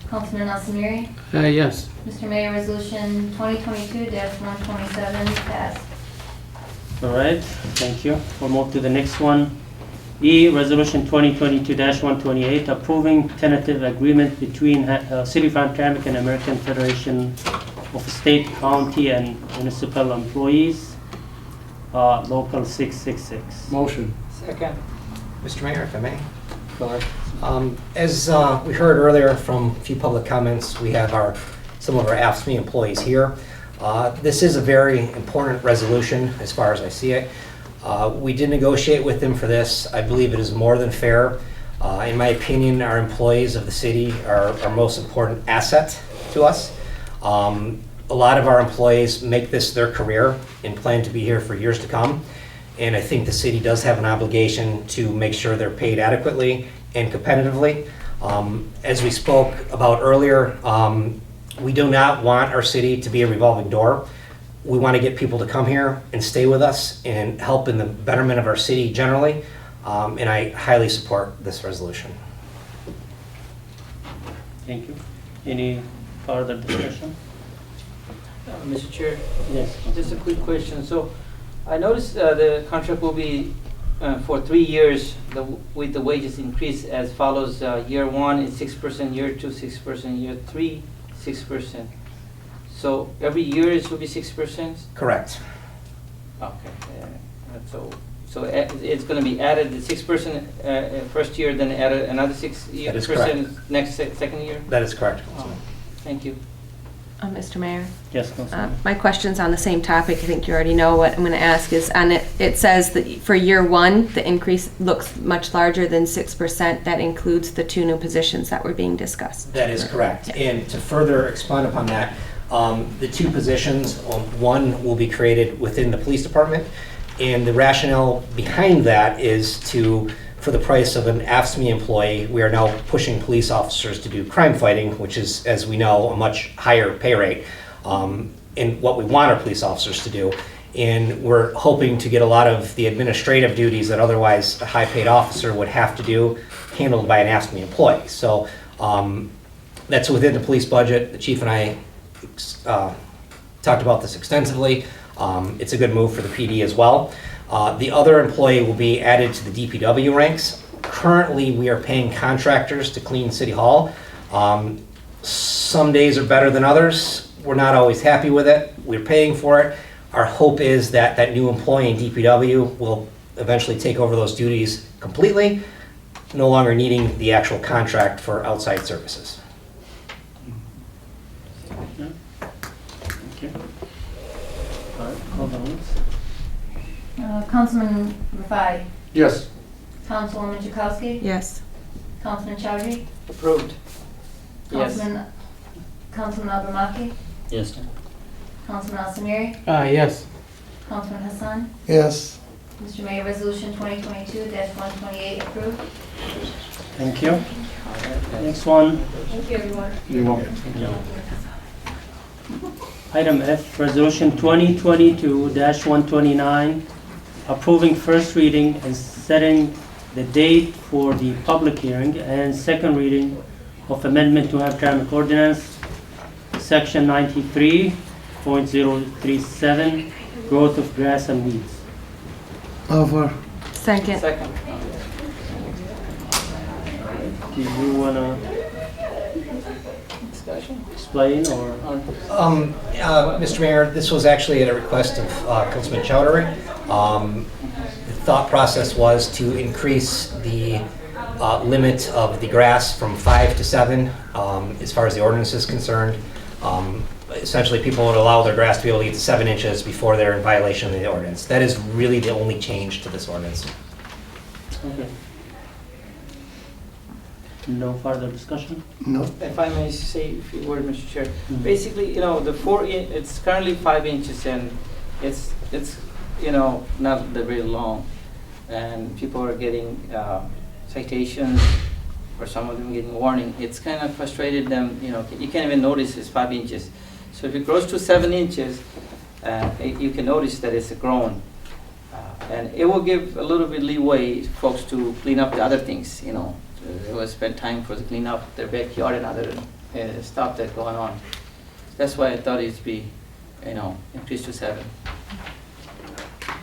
Councilman Al Samiri? Yes. Mr. Mayor, Resolution 2022-127 passed. All right, thank you. We'll move to the next one. E, Resolution 2022-128, approving tentative agreement between City of Hamtramck and American Federation of State, County, and Municipal Employees, Local 666. Motion. Second. Mr. Mayor, if I may. As we heard earlier from a few public comments, we have some of our AFSCME employees here. This is a very important resolution as far as I see it. We did negotiate with them for this. I believe it is more than fair. In my opinion, our employees of the city are our most important asset to us. A lot of our employees make this their career and plan to be here for years to come. And I think the city does have an obligation to make sure they're paid adequately and competitively. As we spoke about earlier, we do not want our city to be a revolving door. We want to get people to come here and stay with us and help in the betterment of our city generally. And I highly support this resolution. Thank you. Any further discussion? Mr. Chair? Yes. Just a quick question. So I noticed the contract will be for 3 years with the wages increase as follows. Year 1 is 6%, year 2 6%, year 3 6%. So every year it will be 6%? Correct. Okay. So it's going to be added the 6% first year, then added another 6% That is correct. next second year? That is correct. Oh, thank you. Mr. Mayor? Yes, Councilman. My question's on the same topic. I think you already know what I'm going to ask is, on it says that for year 1, the increase looks much larger than 6%. That includes the 2 new positions that were being discussed. That is correct. And to further expand upon that, the 2 positions, one will be created within the police department, and the rationale behind that is for the price of an AFSCME employee, we are now pushing police officers to do crime fighting, which is, as we know, a much higher pay rate, and what we want our police officers to do. And we're hoping to get a lot of the administrative duties that otherwise a high-paid officer would have to do handled by an AFSCME employee. So that's within the police budget. The chief and I talked about this extensively. It's a good move for the PD as well. The other employee will be added to the DPW ranks. Currently, we are paying contractors to clean City Hall. Some days are better than others. We're not always happy with it. We're paying for it. Our hope is that that new employee in DPW will eventually take over those duties completely, no longer needing the actual contract for outside services. Thank you. All right, call the roll. Councilman Rafai. Yes. Councilwoman Chakowski. Yes. Councilman Chowdhury. Approved. Yes. Councilman Abramaki. Yes. Councilman Al-Samiri. Yes. Councilman Hassan. Yes. Mr. Mayor, Resolution 2022-128 approved. Thank you. Next one. Thank you, everyone. You're welcome. Item F, Resolution 2022-129, approving first reading and setting the date for the public hearing and second reading of amendment to Hamtramck Ordinance, Section 93.037, growth of grass and weeds. Offer. Second. Second. Do you want to explain or? Mr. Mayor, this was actually at a request of Councilman Chowdhury. The thought process was to increase the limit of the grass from 5 to 7 as far as the ordinance is concerned. Essentially, people would allow their grass to be able to get to 7 inches before they're in violation of the ordinance. That is really the only change to this ordinance. Okay. No further discussion? No. If I may say a few words, Mr. Chair. Basically, the it's currently 5 inches, and it's not very long, and people are getting citations, or some of them getting warning. It's kind of frustrated them. You can't even notice it's 5 inches. So if it grows to 7 inches, you can notice that it's grown, and it will give a little bit leeway folks to clean up the other things. They will spend time for the clean up their backyard and other stuff that's going on. That's why I thought it'd be, increased to 7.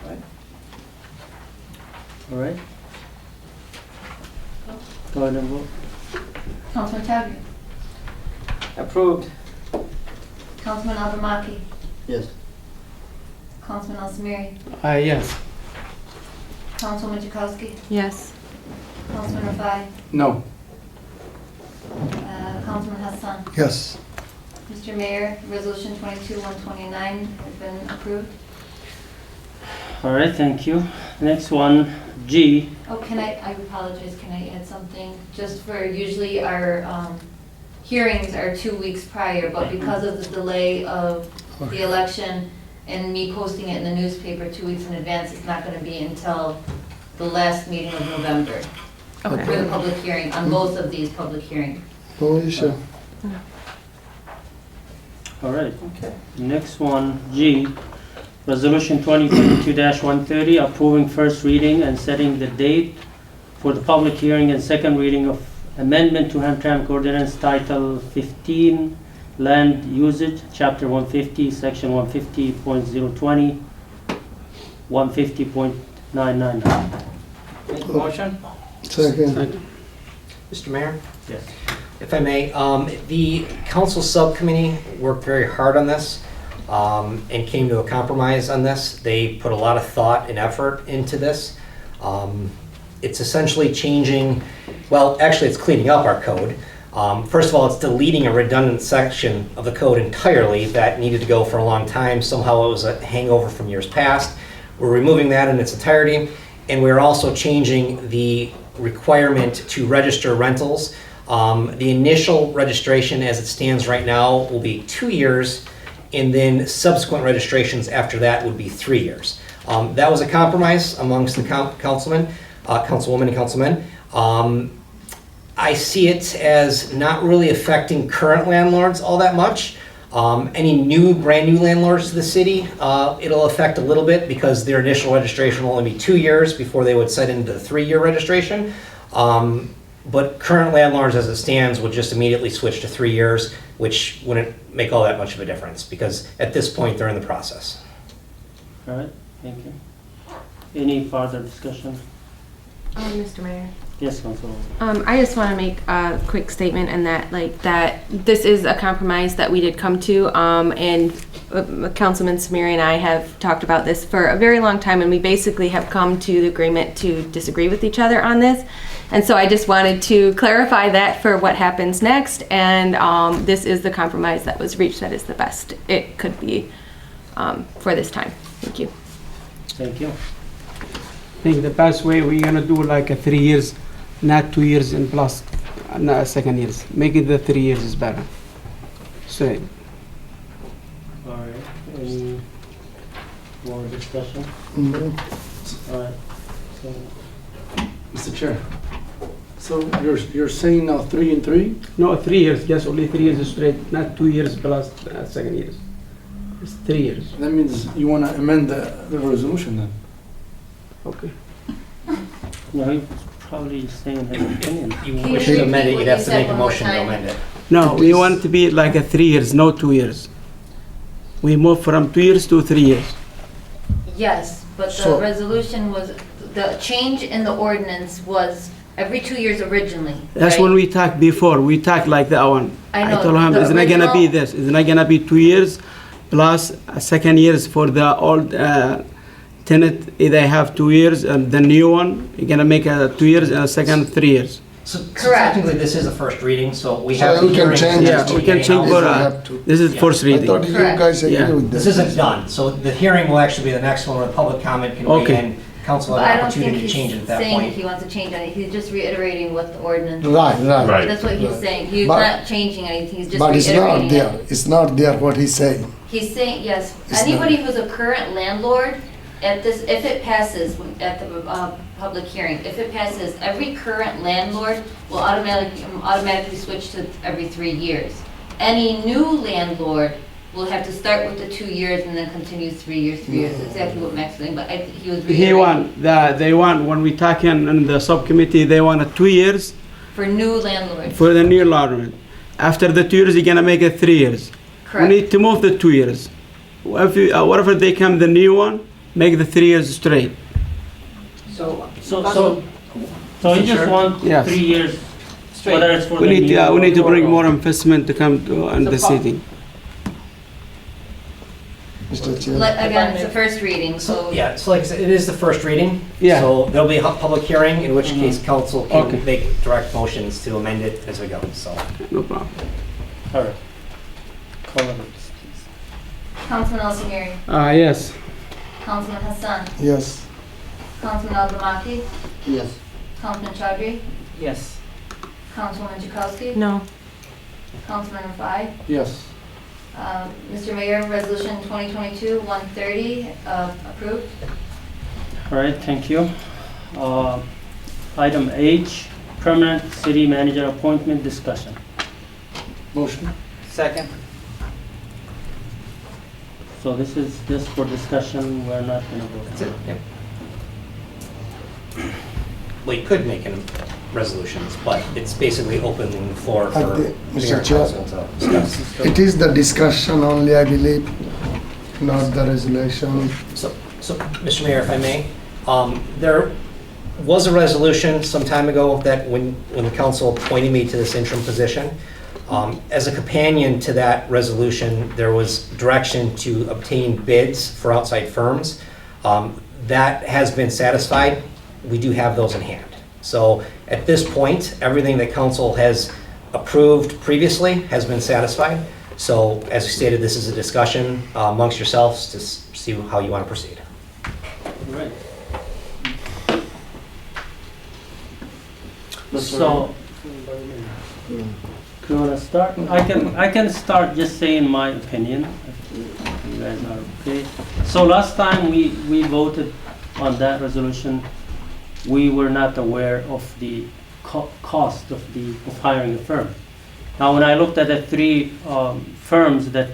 Right? All right. Go ahead and vote. Councilman Chowdhury. Approved. Councilman Abramaki. Yes. Councilman Al-Samiri. Yes. Councilwoman Chakowski. Yes. Councilman Rafai. No. Councilman Hassan. Yes. Mr. Mayor, Resolution 22-129 has been approved. All right, thank you. Next one, G. Oh, I apologize, can I add something? Just for, usually our hearings are 2 weeks prior, but because of the delay of the election and me posting it in the newspaper 2 weeks in advance, it's not going to be until the last meeting of November for the public hearing, on both of these public hearings. No issue. All right. Okay. Next one, G. Resolution 2022-130, approving first reading and setting the date for the public hearing and second reading of amendment to Hamtramck Ordinance Title 15, Land Usage, Chapter 150, Section 150.020, 150.999. Make a motion? Second. Mr. Mayor? Yes. If I may, the council subcommittee worked very hard on this and came to a compromise on this. They put a lot of thought and effort into this. It's essentially changing, well, actually it's cleaning up our code. First of all, it's deleting a redundant section of the code entirely that needed to go for a long time. Somehow it was a hangover from years past. We're removing that in its entirety, and we're also changing the requirement to register rentals. The initial registration as it stands right now will be 2 years, and then subsequent registrations after that would be 3 years. That was a compromise amongst the councilwoman and councilmen. I see it as not really affecting current landlords all that much. Any brand new landlords to the city, it'll affect a little bit because their initial registration will only be 2 years before they would set into the 3-year registration. But current landlords as it stands would just immediately switch to 3 years, which wouldn't make all that much of a difference because at this point they're in the process. All right, thank you. Any further discussion? Mr. Mayor. Yes, Councilwoman. I just want to make a quick statement in that, this is a compromise that we did come to, and Councilman Samiri and I have talked about this for a very long time, and we basically have come to the agreement to disagree with each other on this. And so I just wanted to clarify that for what happens next, and this is the compromise that was reached that is the best it could be for this time. Thank you. Thank you. I think the best way we're gonna do like a 3 years, not 2 years and plus second years. Making the 3 years is better. So. All right. Any more discussion? All right. So, Mr. Chair. So you're saying now 3 and 3? No, 3 years. Yes, only 3 years straight, not 2 years plus second years. It's 3 years. That means you want to amend the resolution then? Okay. no, he's probably saying his opinion. You wish to amend it, you'd have to make a motion to amend it. No, we want to be like a 3 years, no 2 years. We move from 2 years to 3 years. Yes, but the resolution was, the change in the ordinance was every 2 years originally. That's right? when we talked before. We talked like that one. I know, told him the it's not gonna be original- this. It's not gonna be 2 years plus a second years for the old tenant. They have 2 years, and the new one you're gonna make a 2 years and a second 3 years. So technically this is a first reading, so we have So the we can hearing. change Yeah, we can change for this is first I reading. thought you Correct. guys agree Yeah. with This this. isn't done, so the hearing will actually be the next one where the public comment can Okay. weigh in. Council will But I have an don't think opportunity to he's change it at that saying point. he wants to change anything, he's just reiterating what the ordinance. Right. That's what he's saying, he's But- not changing anything, he's just But it's not reiterating there. it. It's not there what he's saying. He's saying, yes, It's anybody who's a current landlord, at this, if it passes at the public hearing, if it passes, every current landlord will automatically switch to every 3 years. Any new landlord will have to start with the 2 years and then continue 3 years, 3 years, exactly what Max was saying, but he was reiterating. They want, when we talk in the subcommittee, they want a 2 years For new landlords. for the new landlord. After the 2 years, you're gonna make it 3 years. Correct. We need to move the 2 years. Whatever they come, the new one, make the 3 years straight. So you just want Yes. 3 years, whether it's for We the need, new we need to or bring old. more investment to come to in the city. Mr. Chair. Again, it's the first reading, so. Yeah, so like I said, it is the first reading. Yeah. So there'll be a public hearing, in which case council Okay. can make direct motions to amend it as we go, so. No problem. All right. Call the vote, please. Councilman Al Samiri, Yes. Councilman Hassan, Yes. Councilman Abdulmaki, Yes. Councilman Chaudhry, Yes. Councilwoman Chakowski, No. Councilman Rafai. Yes. Mr. Mayor, Resolution 2022-130 approved. All right, thank you. Item H, permanent city manager appointment discussion. Motion. Second. So this is just for discussion, we're not gonna vote. That's it, yep. We could make resolutions, but it's basically opening the floor for I think, Mayor Mr. and Chair, Council to discuss. it is the discussion only, I believe, not the resolution. So, Mr. Mayor, if I may, there was a resolution some time ago that when the council appointed me to this interim position, as a companion to that resolution, there was direction to obtain bids for outside firms. That has been satisfied. We do have those in hand. So at this point, everything that council has approved previously has been satisfied. So as we stated, this is a discussion amongst yourselves to see how you want to proceed. All right. So, do you want to start? I can start just saying my opinion, if you guys are okay. So last time we voted on that resolution, we were not aware of the cost of hiring a firm. Now, when I looked at the three firms that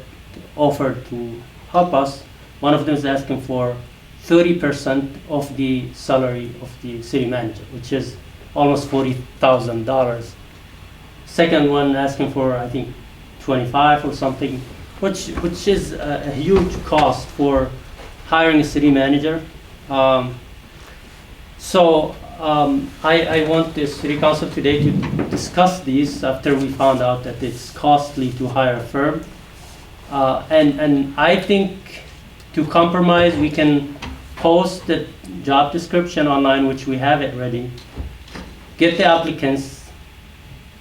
offered to help us, one of them is asking for 30% of the salary of the city manager, which is almost $40,000. Second one asking for, I think, 25 or something, which is a huge cost for hiring a city manager. I want the city council today to discuss these after we found out that it's costly to hire a firm. And I think to compromise, we can post the job description online, which we have it ready, get the applicants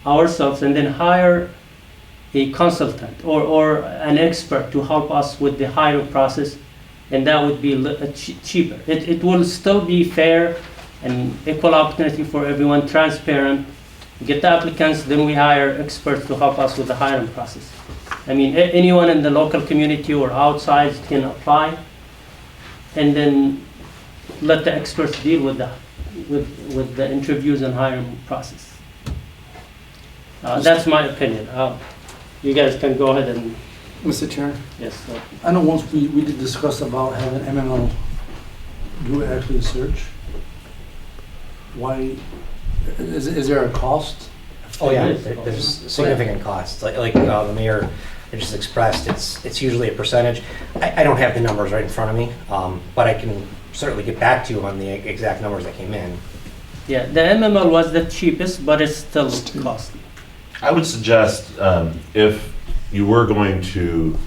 ourselves, and then hire a consultant or an expert to help us with the hiring process, and that would be cheaper. It will still be fair and equal opportunity for everyone, transparent. We get the applicants, then we hire experts to help us with the hiring process. I mean, anyone in the local community or outside can apply, and then let the experts deal with the interviews and hiring process. That's my opinion. You guys can go ahead and. Mr. Chair, Yes. I know once we did discuss about having MML do actually a search. Why, is there a cost? Oh yeah, there's significant costs. Like the mayor just expressed, it's usually a percentage. I don't have the numbers right in front of me, but I can certainly get back to you on the exact numbers that came in. Yeah, the MML was the cheapest, but it's still costly. I would suggest if you were going to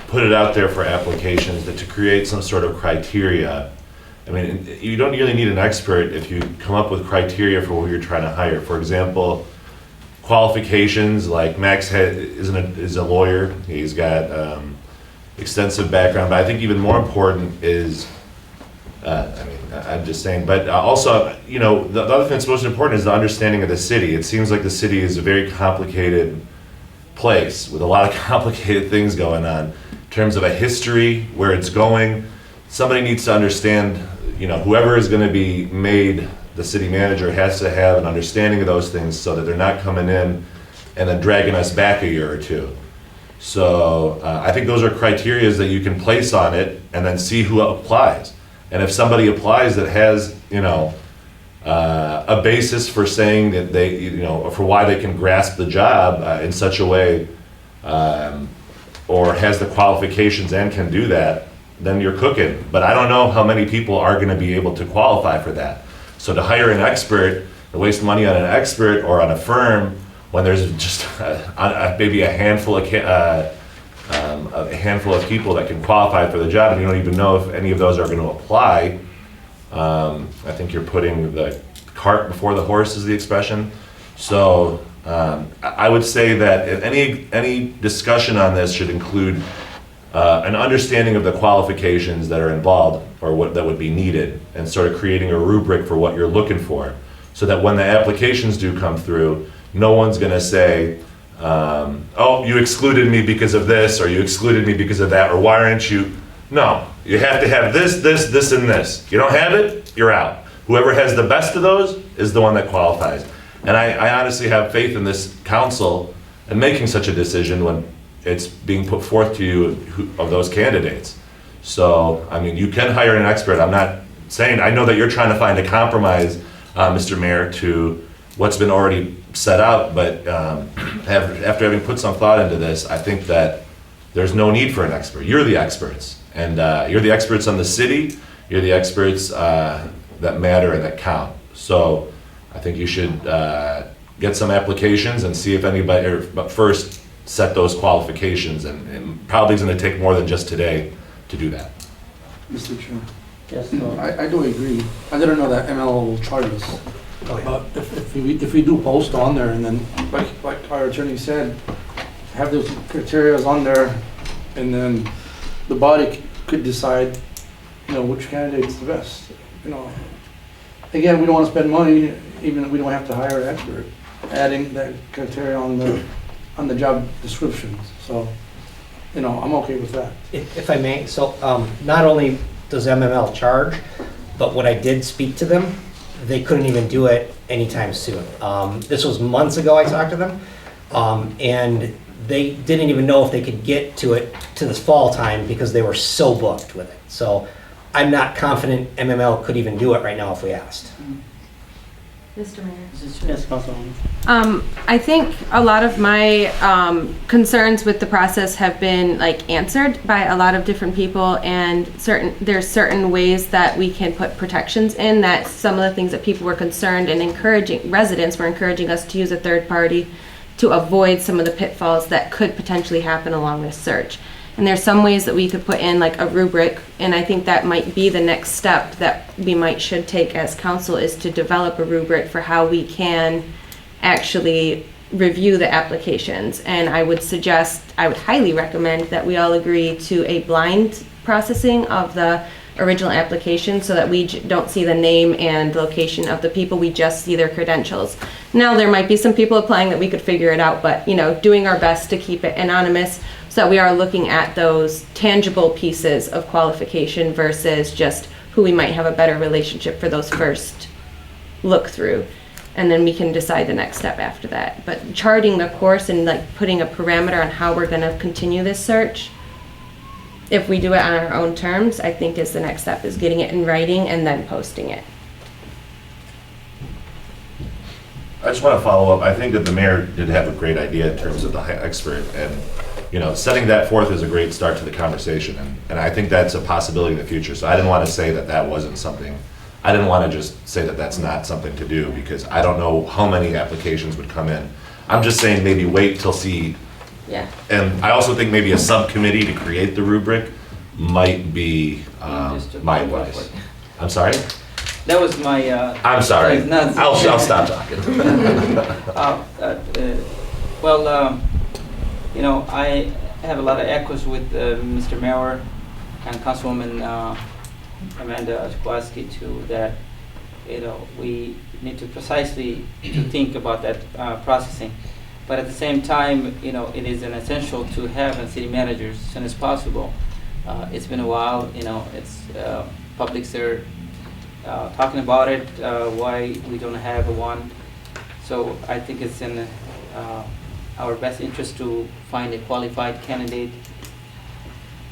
put it out there for applications, that to create some sort of criteria. I mean, you don't really need an expert if you come up with criteria for who you're trying to hire. For example, qualifications, like Max is a lawyer. He's got extensive background, but I think even more important is, I'm just saying, but also, the other thing that's most important is the understanding of the city. It seems like the city is a very complicated place with a lot of complicated things going on in terms of a history, where it's going. Somebody needs to understand, whoever is going to be made the city manager has to have an understanding of those things so that they're not coming in and then dragging us back a year or two. So I think those are criteria that you can place on it and then see who applies. And if somebody applies that has, a basis for saying that they, for why they can grasp the job in such a way, or has the qualifications and can do that, then you're cooking. But I don't know how many people are going to be able to qualify for that. So to hire an expert, to waste money on an expert or on a firm when there's just maybe a handful of people that can qualify for the job, and you don't even know if any of those are going to apply, I think you're putting the cart before the horse, is the expression. So I would say that any discussion on this should include an understanding of the qualifications that are involved or what that would be needed, and sort of creating a rubric for what you're looking for, so that when the applications do come through, no one's going to say, oh, you excluded me because of this, or you excluded me because of that, or why aren't you? No, you have to have this, this, this, and this. You don't have it, you're out. Whoever has the best of those is the one that qualifies. And I honestly have faith in this council in making such a decision when it's being put forth to you of those candidates. So, I mean, you can hire an expert. I'm not saying, I know that you're trying to find a compromise, Mr. Mayor, to what's been already set out, but after having put some thought into this, I think that there's no need for an expert. You're the experts, and you're the experts on the city, you're the experts that matter and that count. So I think you should get some applications and see if anybody, but first set those qualifications, and probably it's going to take more than just today to do that. Mr. Chair. Yes, I do agree. I didn't know that ML will charge us. Oh, yeah. But if we do post on there, and then, like our attorney said, have those criteria on there, and then the body could decide, you know, which candidate is the best. You know, again, we don't want to spend money, even if we don't have to hire an expert, adding that criteria on the job descriptions. So, you know, I'm okay with that. If I may, so not only does MML charge, but when I did speak to them, they couldn't even do it anytime soon. This was months ago I talked to them, and they didn't even know if they could get to it to this fall time because they were so booked with it. So I'm not confident MML could even do it right now if we asked. Mr. Mayor. Yes, Councilwoman. I think a lot of my concerns with the process have been like answered by a lot of different people, and there's certain ways that we can put protections in, that some of the things that people were concerned and residents were encouraging us to use a third party to avoid some of the pitfalls that could potentially happen along this search. And there's some ways that we could put in like a rubric, and I think that might be the next step that we should take as council, is to develop a rubric for how we can actually review the applications. And I would highly recommend that we all agree to a blind processing of the original application, so that we don't see the name and location of the people, we just see their credentials. Now, there might be some people applying that we could figure it out, but you know, doing our best to keep it anonymous, so that we are looking at those tangible pieces of qualification versus just who we might have a better relationship for those first look through. And then we can decide the next step after that. But charting the course and like putting a parameter on how we're gonna continue this search, if we do it on our own terms, I think is the next step, is getting it in writing and then posting it. I just want to follow up. I think that the mayor did have a great idea in terms of the expert, and you know, setting that forth is a great start to the conversation, and I think that's a possibility in the future. So I didn't want to say that that wasn't something. I didn't want to just say that that's not something to do, because I don't know how many applications would come in. I'm just saying maybe wait till see. Yeah. And I also think maybe a subcommittee to create the rubric might be my advice. I'm sorry? That was my... I'm sorry. I'll stop talking. You know, I have a lot of echoes with Mr. Mayor and Councilwoman Amanda Chkowski too, that, you know, we need to precisely to think about that processing. But at the same time, you know, it is an essential to have a city manager as soon as possible. It's been a while, you know, it's publics are talking about it, why we don't have one. So I think it's in our best interest to find a qualified candidate.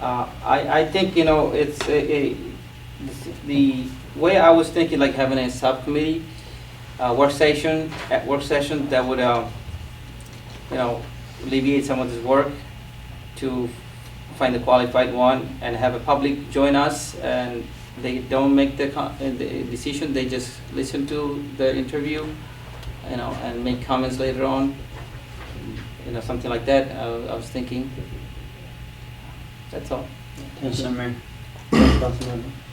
I think, you know, it's the way I was thinking, like having a subcommittee work session that would you know, alleviate some of this work to find the qualified one and have a public join us, and they don't make the decision, they just listen to the interview, you know, and make comments later on, you know, something like that. I was thinking. That's all. Mr. Mayor,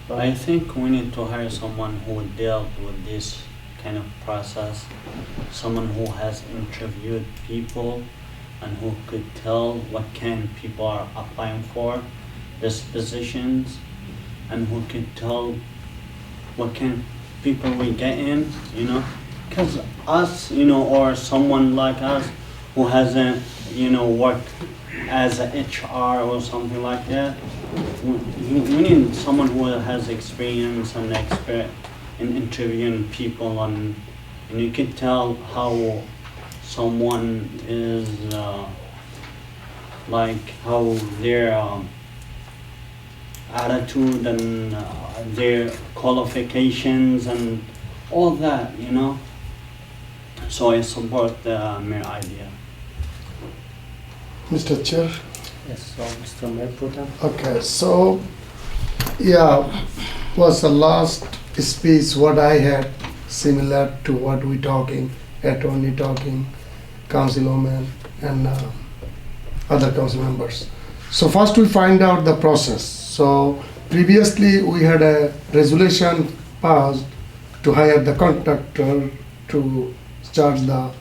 I think we need to hire someone who dealt with this kind of process. Someone who has interviewed people and who could tell what kind of people are applying for these positions, and who could tell what kind of people we get in, you know, because us, you know, or someone like us who hasn't, you know, worked as an HR or something like that, we need someone who has experience and expert in interviewing people, and you can tell how someone is like how their attitude and their qualifications and all that, you know. So I support the mayor idea. Mr. Chair. Yes, so Mr. Mayor Pro Tem. Okay, so, yeah, was the last speech what I had, similar to what we talking, attorney talking, councilwoman, and other council members. So first we find out the process. So previously we had a resolution passed to hire the contractor to charge the.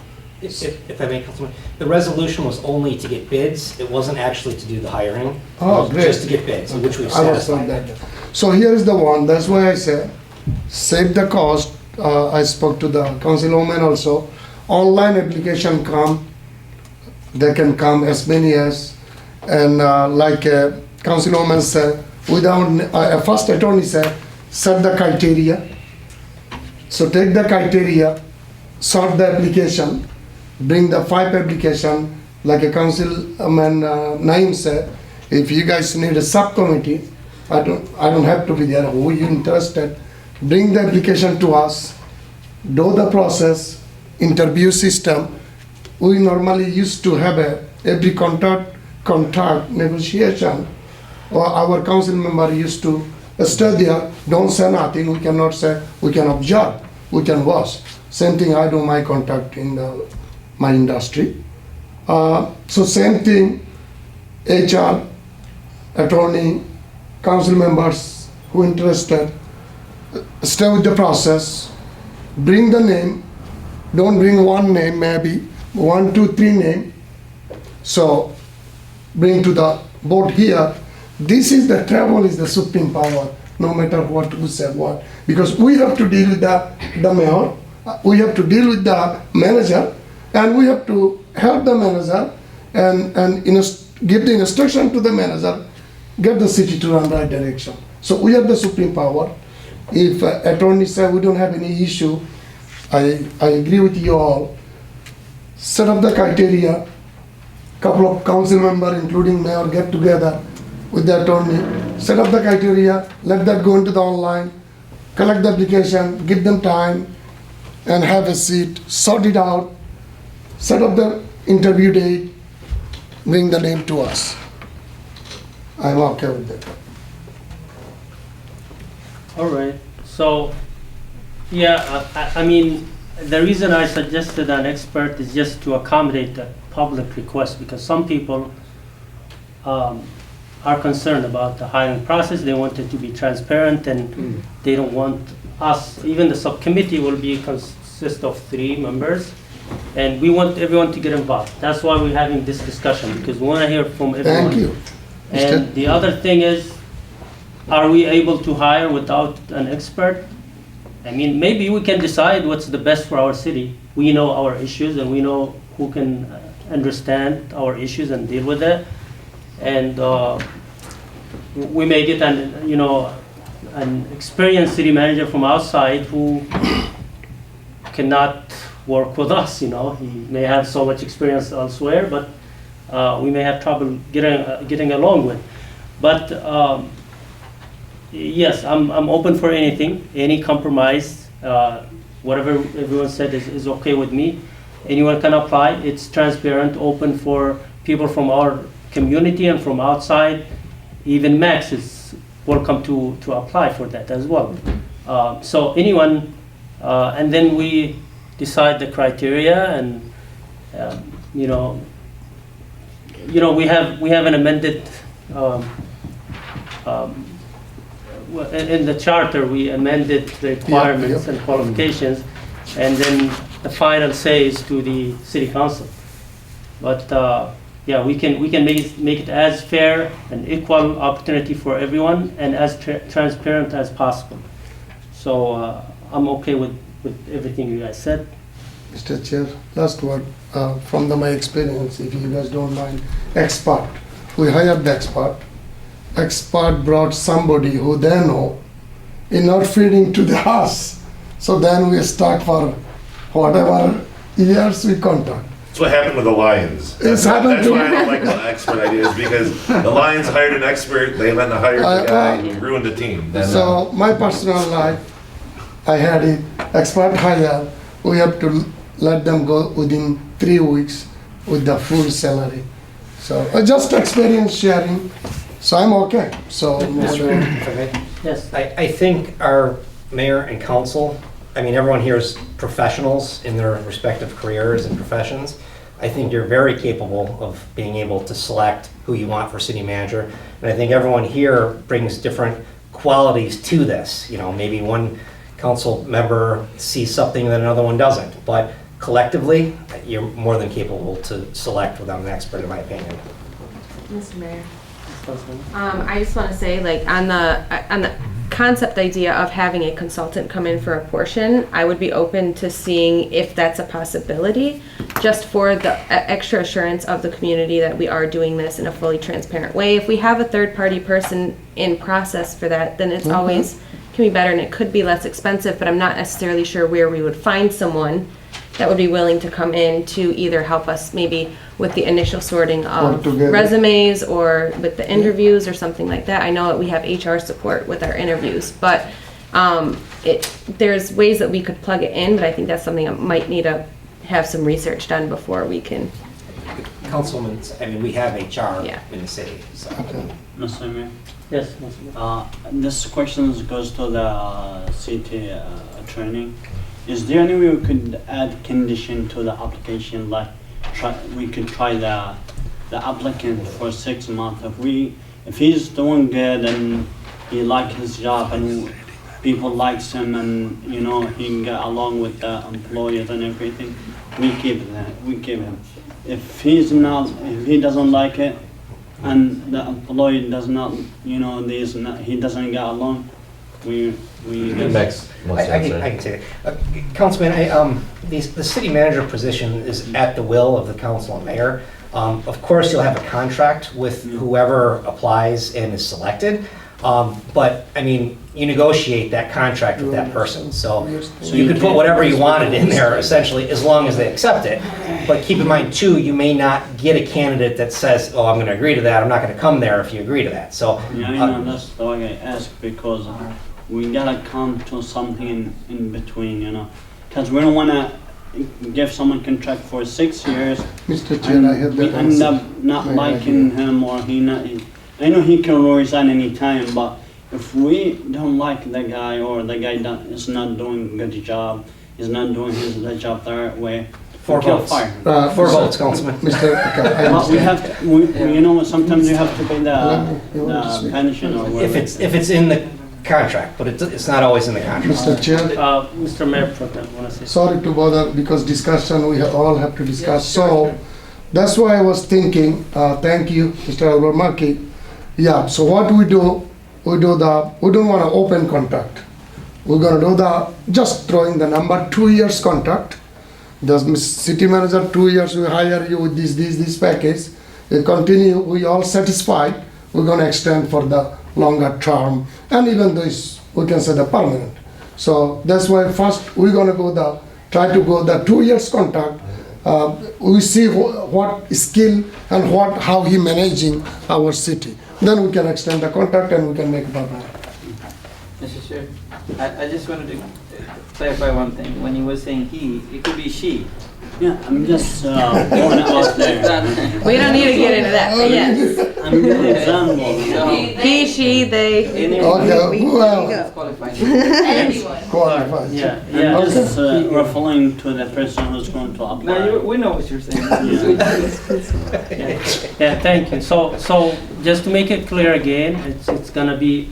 If I may, Councilman, the resolution was only to get bids. It wasn't actually to do the hiring. Oh, It was great. just to get bids, which we've I was told satisfied. that. So here is the one, that's why I said, save the cost. I spoke to the councilwoman also. Online application come, they can come as many as, and like councilwoman said, without, first attorney said, set the criteria. So take the criteria, sort the application, bring the 5 application, like a councilman Naeem said, if you guys need a subcommittee, I don't have to be there, who you interested, bring the application to us, do the process, interview system. We normally used to have every contract negotiation, or our council member used to stay there, don't say nothing, we cannot say, we can observe, we can watch. Same thing I do my contract in my industry. So same thing, HR, attorney, council members who interested, stay with the process, bring the name, don't bring one name, maybe 1, 2, 3 name. So bring to the board here. This is the travel is the supreme power, no matter what who said what. Because we have to deal with the mayor, we have to deal with the manager, and we have to help the manager and give the instruction to the manager, get the city to run right direction. So we have the supreme power. If attorney say we don't have any issue, I agree with you all. Set up the criteria, couple of council members, including mayor, get together with the attorney, set up the criteria, let that go into the online, collect the application, give them time, and have a seat, sort it out, set up the interview date, bring the name to us. I'm okay with that. All right, so, yeah, I mean, the reason I suggested an expert is just to accommodate the public request, because some people are concerned about the hiring process. They want it to be transparent, and they don't want us, even the subcommittee will consist of 3 members, and we want everyone to get involved. That's why we're having this discussion, because we want to hear from everyone. Thank you. And the other thing is, are we able to hire without an expert? I mean, maybe we can decide what's the best for our city. We know our issues, and we know who can understand our issues and deal with it. And we may get an experienced city manager from outside who cannot work with us. He may have so much experience elsewhere, but we may have trouble getting along with. But yes, I'm open for anything, any compromise. Whatever everyone said is okay with me. Anyone can apply. It's transparent, open for people from our community and from outside. Even Max is welcome to apply for that as well. So anyone, and then we decide the criteria, and we have an amended. In the charter, we amended the requirements and qualifications. and then the final say is to the city council. But yeah, we can make it as fair and equal opportunity for everyone and as transparent as possible. So I'm okay with everything you guys said. Mr. Chair, last word, from my experience, if you guys don't mind, expert. We hired the expert. Expert brought somebody who they know in not feeding to the house. So then we stuck for whatever years we contact. That's what happened with the Lions. It's happened That's to why I me. don't like the expert ideas, because the Lions hired an expert, they went and hired the guy who ruined the team. Then, So my personal life, I had it, expert hire, we have to let them go within 3 weeks with the full salary. So just experience sharing, so I'm okay. So Mr. Mayor, if I may? Yes. I think our mayor and council, I mean, everyone here is professionals in their respective careers and professions. I think you're very capable of being able to select who you want for city manager. And I think everyone here brings different qualities to this. You know, maybe one council member sees something that another one doesn't. But collectively, you're more than capable to select without an expert, in my opinion. Mr. Mayor. I just want to say, like, on the concept idea of having a consultant come in for a portion, I would be open to seeing if that's a possibility, just for the extra assurance of the community that we are doing this in a fully transparent way. If we have a third-party person in process for that, then it's always can be better and it could be less expensive, but I'm not necessarily sure where we would find someone that would be willing to come in to either help us maybe with the initial sorting of resumes or with the interviews or something like that. I know that we have HR support with our interviews, but there's ways that we could plug it in, but I think that's something that might need to have some research done before we can. Councilman, I mean, we have HR in the city, so. Mr. Mayor? Yes. This question goes to the city attorney. Is there any way we could add condition to the application, like we could try the applicant for 6 months? If he's doing good and he likes his job and people likes him and he can get along with the employers and everything, we keep him. If he doesn't like it and the employee does not, he doesn't get along, we Next. I can say that. Councilman, the city manager position is at the will of the council and mayor. Of course, you'll have a contract with whoever applies and is selected. But, I mean, you negotiate that contract with that person. So you could put whatever you wanted in there, essentially, as long as they accept it. But keep in mind, too, you may not get a candidate that says, oh, I'm going to agree to that. I'm not going to come there if you agree to that. So yeah, that's the way I ask, because we gotta come to something in between, because we don't want to give someone contract for 6 years. Mr. Chair, I have we that end answer. up not liking him, or I know he can resign any time, but if we don't like the guy, or the guy is not doing a good job, is not doing the job the right way, Four we can votes. fire him. 4 votes, Councilman. But we have to, sometimes you have to pay the pension or whatever. If it's in the contract, but it's not always in the contract. Mr. Chair. Mr. Mayor, want to say? Sorry to bother, because discussion, we all have to discuss. So that's why I was thinking, thank you, Mr. Albert Markey. Yeah, so what we do, we don't want to open contract. We're going to do just throwing the number 2 years contract. The city manager, 2 years, we hire you with this package. We continue, we all satisfied. We're going to extend for the longer term, and even this, we can say the permanent. So that's why first we're going to try to go the 2 years contract. We see what skill and how he managing our city. Then we can extend the contract and we can make permanent. Mr. Chair, I just wanted to clarify one thing. When you were saying he, it could be she. Yeah, I'm just going out there. We don't need to get into that, but yes. I'm giving an example. He, she, they. Okay, well. Anyone. Qualified. Yeah, just referring to the person who's going to apply. No, we know what you're saying. Yeah, thank you. So just to make it clear again, it's gonna be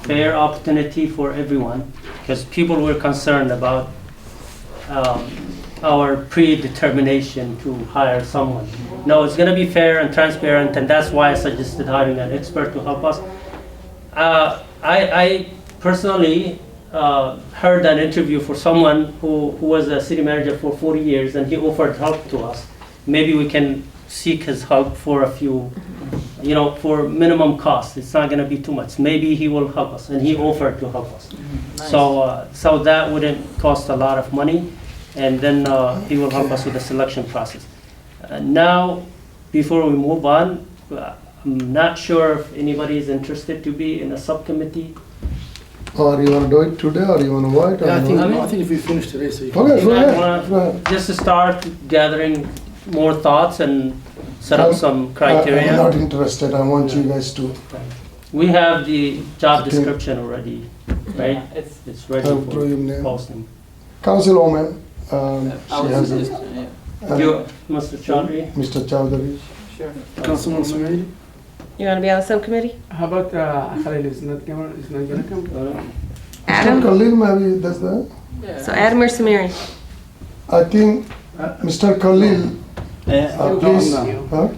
fair opportunity for everyone, because people were concerned about our predetermination to hire someone. No, it's gonna be fair and transparent, and that's why I suggested hiring an expert to help us. I personally heard an interview for someone who was a city manager for 40 years, and he offered help to us. Maybe we can seek his help for a few, for minimum cost. It's not gonna be too much. Maybe he will help us, and he offered to help us. Nice. So that wouldn't cost a lot of money, and then he will help us with the selection process. Now, before we move on, I'm not sure if anybody is interested to be in a subcommittee. Or you wanna do it today, or you wanna wait? or Yeah, you wanna- I think if we finish today, so you Okay, can. go You might ahead, wanna go ahead. Just to start gathering more thoughts and set up some I'm criteria. not interested, I want you guys to. We have the job Okay. description already, right? It's ready I'll throw your for name. posting. Councilwoman, she has it. You, Mr. Chaudhry? Mr. Chowdhury. Sure. Councilman Sumeri? You want to be on the subcommittee? How about Khalil is not gonna come? Adam? Mr. Khalil, maybe that's the, So Adam or Samiri? I think, Mr. Khalil, please, huh?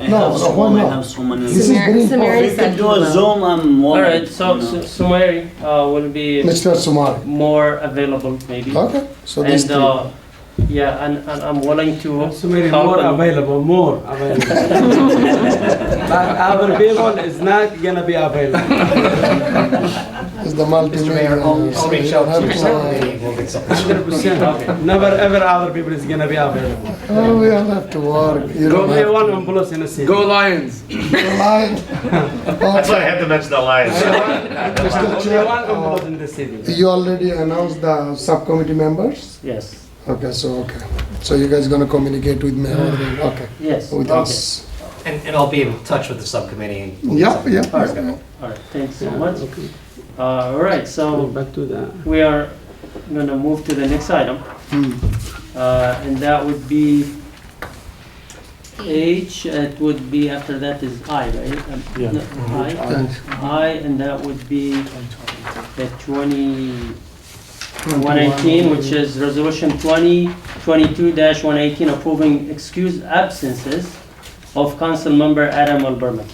I No, have no, so, why I not? have so many. This is very Samiri If we said could do a Zoom, I'm All willing. right, so Sumeri will be Mr. Sumari. more available maybe. Okay, so these And, three. yeah, and I'm willing to Sumeri help more and- available, more available. But other people is not gonna be available. Is the multimedia. Mr. Mayor, I'll reach out to your Have subcommittee, we'll get something. 100%. Never ever other people is gonna be available. Oh, we all have to work. You Go don't be have one ambulance in the city. Go Lions! to lie. That's why I had to mention the Lions. Mr. Only Chair, one ambulance in the city. you already announced the subcommittee members? Yes, Okay, okay. So you guys gonna communicate with me, okay, yes, with okay. us. And I'll be in touch with the subcommittee. and we'll get Yeah, something yeah. scheduled. All right, thanks so Yeah, much. okay. All right, So so back to the. we are gonna move to the next item, and that would be H. It would be, after that is I, right? Yeah. no, I, and that would be the 118, which is resolution 2022-118, approving excused absences of council member Adam Alberman.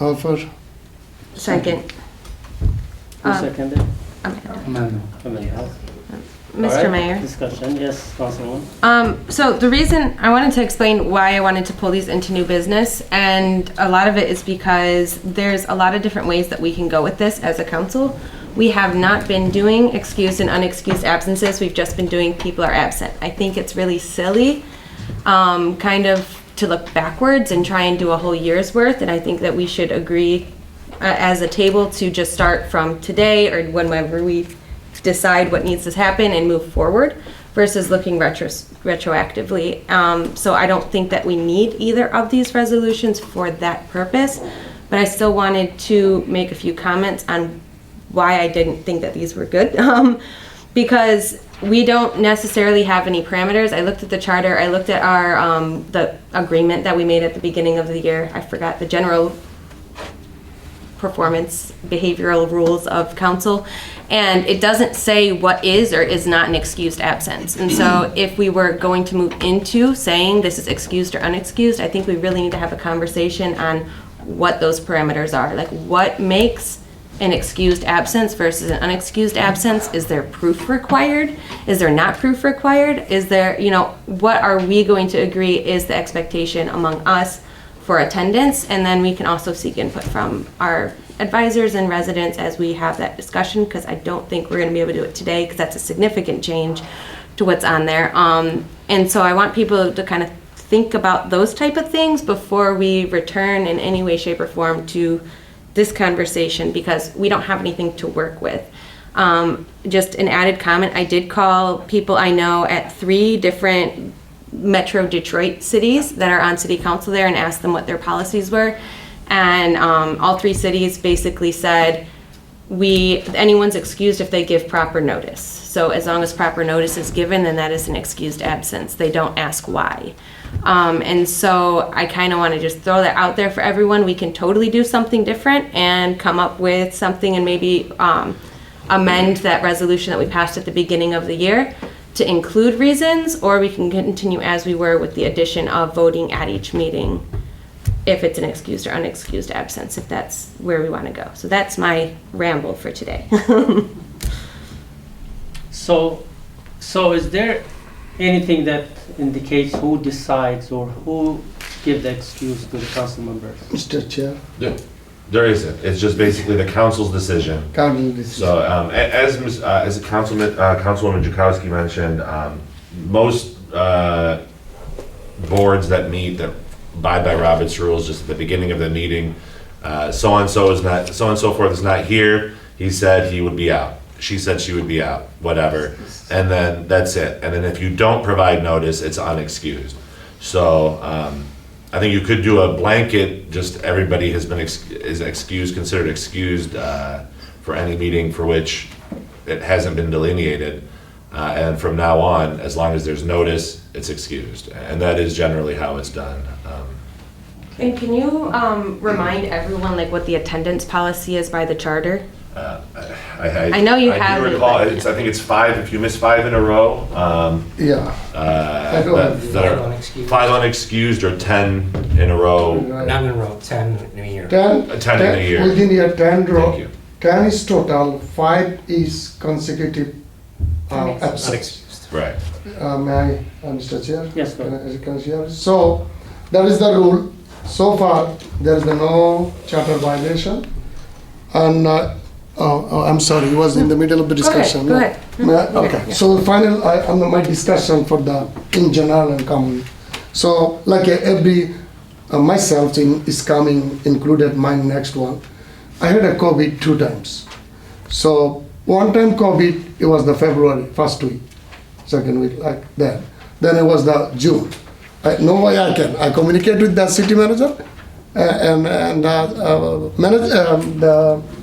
Offer. Second. Who seconded? Amanda. Amanda. Mr. Mayor. Discussion, yes, Councilwoman. So the reason I wanted to explain why I wanted to pull these into new business, and a lot of it is because there's a lot of different ways that we can go with this as a council. We have not been doing excused and unexcused absences. We've just been doing people are absent. I think it's really silly, kind of to look backwards and try and do a whole year's worth. And I think that we should agree as a table to just start from today or whenever we decide what needs to happen and move forward versus looking retroactively. So I don't think that we need either of these resolutions for that purpose, but I still wanted to make a few comments on why I didn't think that these were good. Because we don't necessarily have any parameters. I looked at the charter, I looked at our, the agreement that we made at the beginning of the year. I forgot the general performance behavioral rules of council, and it doesn't say what is or is not an excused absence. And so if we were going to move into saying this is excused or unexcused, I think we really need to have a conversation on what those parameters are. Like, what makes an excused absence versus an unexcused absence? Is there proof required? Is there not proof required? Is there, what are we going to agree is the expectation among us for attendance? And then we can also seek input from our advisors and residents as we have that discussion, because I don't think we're going to be able to do it today because that's a significant change to what's on there. And so I want people to kind of think about those type of things before we return in any way, shape, or form to this conversation, because we don't have anything to work with. Just an added comment, I did call people I know at 3 different Metro Detroit cities that are on city council there and asked them what their policies were. And all 3 cities basically said, anyone's excused if they give proper notice. So as long as proper notice is given, then that is an excused absence. They don't ask why. And so I kind of want to just throw that out there for everyone. We can totally do something different and come up with something and maybe amend that resolution that we passed at the beginning of the year to include reasons, or we can continue as we were with the addition of voting at each meeting if it's an excused or unexcused absence, if that's where we want to go. So that's my ramble for today. So is there anything that indicates who decides or who gives the excuse to the council members? Mr. Chair. There isn't. It's just basically the council's decision. So, as Councilwoman Jakowski mentioned, most boards that meet that abide by Robert's rules, just at the beginning of the meeting, so and so forth is not here. He said he would be out. She said she would be out. Whatever, and then that's it. And then if you don't provide notice, it's unexcused. So. I think you could do a blanket, just everybody has been considered excused for any meeting for which it hasn't been delineated. And from now on, as long as there's notice, it's excused. And that is generally how it's done. And can you remind everyone like what the attendance policy is by the charter? I know you have do recall, I think it's 5, if you miss 5 in a row. That are 5 unexcused or 10 in a row. 9 in a row, 10 in a year. 10 in a year. Within a 10 row. Thank you. 10 is total, 5 is consecutive absence. Right. May I, Mr. Chair? Yes, go ahead. So, that is the rule. So far, there is no charter violation. And I'm sorry, he was in the middle of the discussion. Go ahead. Okay, so final, my discussion for the, in general and common. So, like every, myself is coming, included my next one. I had a COVID 2 times. So, one time COVID, it was the February, first week, second week, like that. Then it was the June. No way I communicate with the city manager and the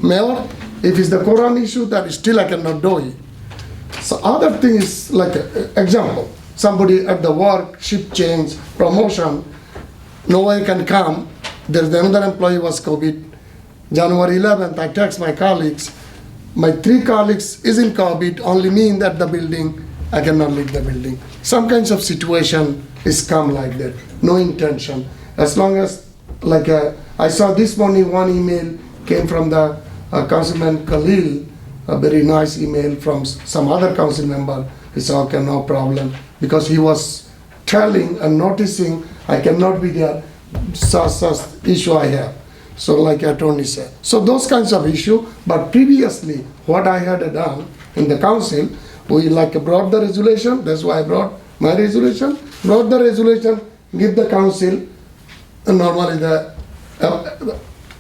mayor. If it's the quorum issue, that still I cannot do it. So other thing is like example, somebody at the work, shift change, promotion, no one can come. There's another employee was COVID. January 11th, I text my colleagues. My 3 colleagues is in COVID, only me in that the building. I cannot leave the building. Some kinds of situation is come like that, no intention. As long as like I saw this morning one email came from the Councilman Khalil, a very nice email from some other council member. He said, okay, no problem, because he was telling and noticing I cannot be there, such issue I have. So like attorney said. So those kinds of issue, but previously what I had done in the council, we like brought the resolution, that's why I brought my resolution, brought the resolution, give the council, and normally the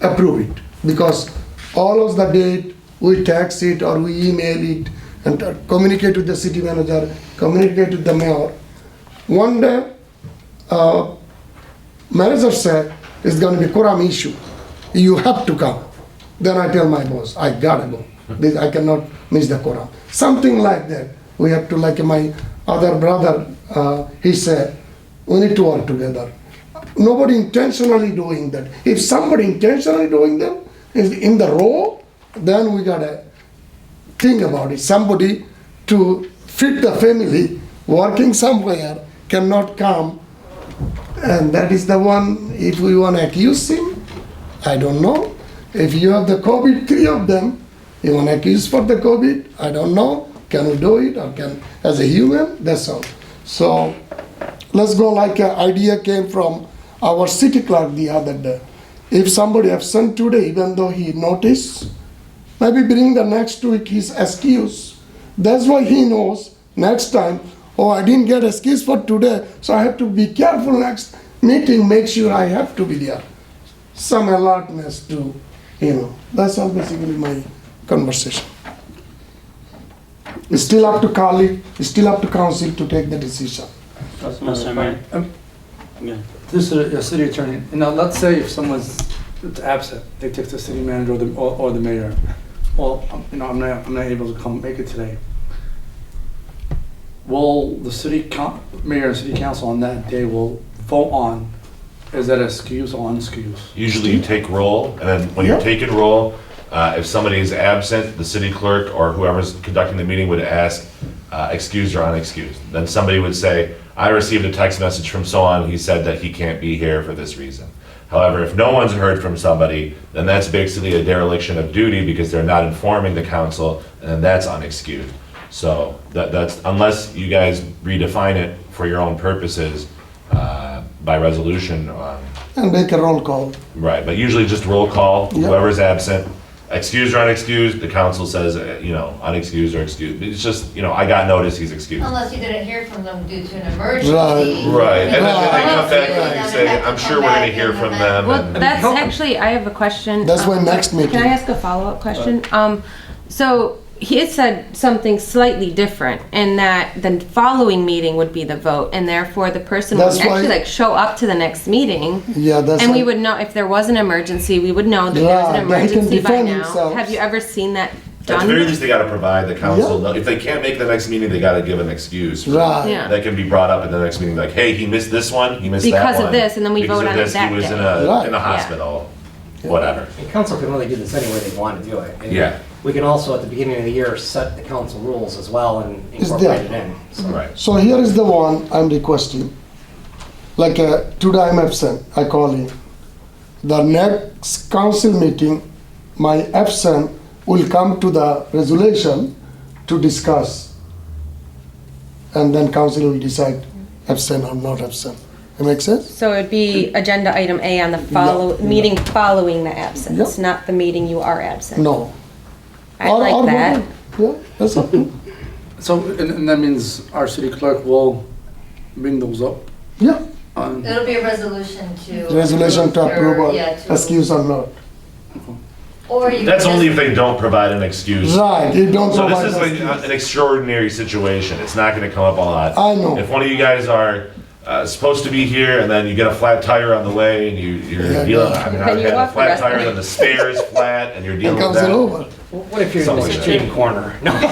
approve it, because all of the date, we text it or we email it and communicate with the city manager, communicate with the mayor. One day, manager said, it's going to be quorum issue. You have to come. Then I tell my boss, I gotta go. I cannot miss the quorum. Something like that. We have to, like my other brother, he said, we need to work together. Nobody intentionally doing that. If somebody intentionally doing them, is in the row, then we gotta think about it. Somebody to fit the family working somewhere cannot come, and that is the one. If we want to accuse him, I don't know. If you have the COVID, 3 of them, you want to accuse for the COVID, I don't know. Can we do it or can as a human? That's all. So let's go like an idea came from our city clerk the other day. If somebody absent today, even though he noticed, maybe bring the next week his excuse. That's why he knows next time, oh, I didn't get excuse for today, so I have to be careful next meeting, make sure I have to be there. Some alertness to, that's all basically my conversation. It's still up to colleague, it's still up to council to take the decision. This is a city attorney. And now let's say if someone's absent, they text the city manager or the mayor. Well, I'm not able to come make it today. Will the mayor and city council on that day will vote on, is that excuse or unexcused? Usually you take roll, and then when you're taking roll, if somebody is absent, the city clerk or whoever's conducting the meeting would ask, excused or unexcused. Then somebody would say, I received a text message from so-on, he said that he can't be here for this reason. However, if no one's heard from somebody, then that's basically a dereliction of duty because they're not informing the council, and that's unexcused. So that's, unless you guys redefine it for your own purposes by resolution. And make a roll call. Right, but usually just roll call, Yep. whoever's absent, excused or unexcused, the council says, unexcused or excused. It's just, I got notice, he's excused. Unless you didn't hear from them due to an emergency. Right, and then they come back Right. and say, I'm sure we're gonna hear from them. Well, and- that's actually, I have a question. That's my next meeting. Can I ask a follow-up question? So he had said something slightly different in that the following meeting would be the vote, and therefore the person would That's why- actually show up to the next meeting. Yeah, that's And we why- would know, if there was an emergency, we would know that there was an Right, they can emergency by defend now. themselves. Have you ever seen that At the done? very least, they gotta provide the council, if they can't make the next meeting, they gotta give an excuse. Right. Yeah. That can be brought up at the next meeting, like, hey, he missed this one, he missed that Because one. of this, and then we vote on it Because of that this, he was day. in Right. a Yeah. hospital, whatever. And council can really do this any way they want to do it. And Yeah. We can also, at the beginning of the year, set the council rules as well and Is incorporate there. it in. So- Right. So here is the one I'm requesting. Like today I'm absent, I call him. The next council meeting, my absent will come to the resolution to discuss. And then council will decide absent or not absent. It makes sense? So it'd be agenda item A on the meeting following the absence, not the meeting you are absent. No. I like that. Yeah, that's okay. So, and that means our city clerk will bring those up? Yeah. It'll be a resolution to. Resolution to approve or Yeah, to- excuse or not. Or you That's can only just- if they don't provide an excuse. Right, they don't So provide this is like excuse. an extraordinary situation. It's not gonna come up a lot. I know. If one of you guys are supposed to be here and then you get a flat tire on the way and you're Yeah, dealing, yeah. I mean, Then I've you had a walk the flat rest of tire, the then the spare is flat and you're It dealing with comes it that. over. What if you're in Something the like extreme corner? No. I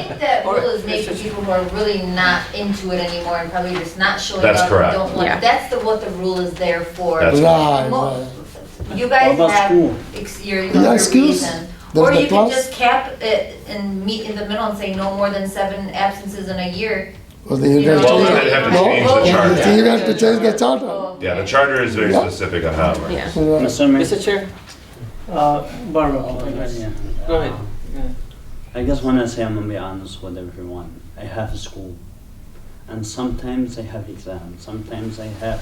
think that rule is made for people who are really not into it anymore and probably just not showing That's up and correct. don't want. Yeah. That's what the rule is there for. That's Right, Mo- right. You guys What about have school? your excuse. reason. There's Or the you can class. just cap it and meet in the middle and say no more than 7 absences in a year. Well, then you You guys know, Well, change they'd have to No? change the charter. So you have to change the charter. Oh, Yeah, the charter is very Yeah. specific on how it works. Yeah. Right. Mr. Mayor. Mr. Chair? Barbara. Yeah. Go ahead. I just want to say I'm going to be honest with everyone. I have school. And sometimes I have exams. Sometimes I have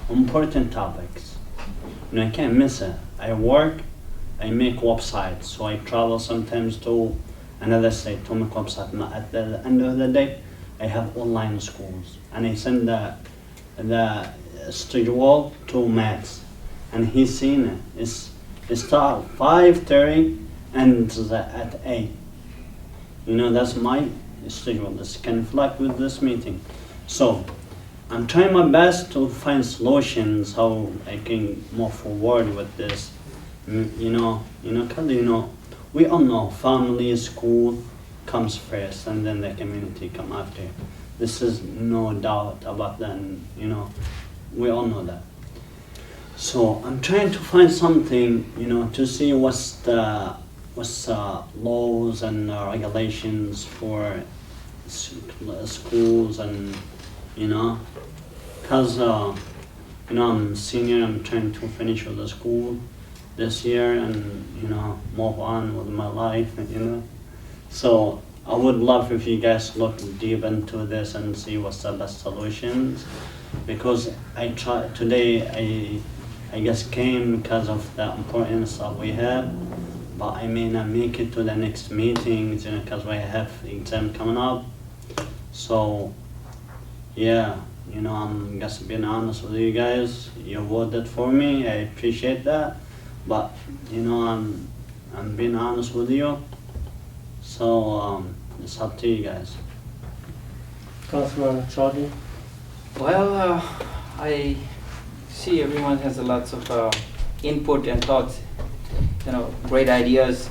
important topics. And I can't miss it. I work, I make websites. So I travel sometimes to another state to make website. And at the end of the day, I have online schools. And I send the schedule to Max. And he's seen it. It starts 5:30 and it's at 8. That's my schedule. This conflict with this meeting. So I'm trying my best to find solutions how I can move forward with this. Cause we all know family, school comes first and then the community come after. This is no doubt about that, we all know that. So I'm trying to find something, to see what's laws and regulations for schools and, cause, I'm senior, I'm trying to finish with the school this year and, move on with my life, So I would love if you guys look deep into this and see what's the best solutions. Because today I just came because of the importance that we have, but I may not make it to the next meetings, because we have exam coming up. So, yeah, I'm just being honest with you guys. You voted for me, I appreciate that, but I'm being honest with you. So it's up to you guys. Councilor Chowdhury? Well, I see everyone has lots of input and thoughts, great ideas.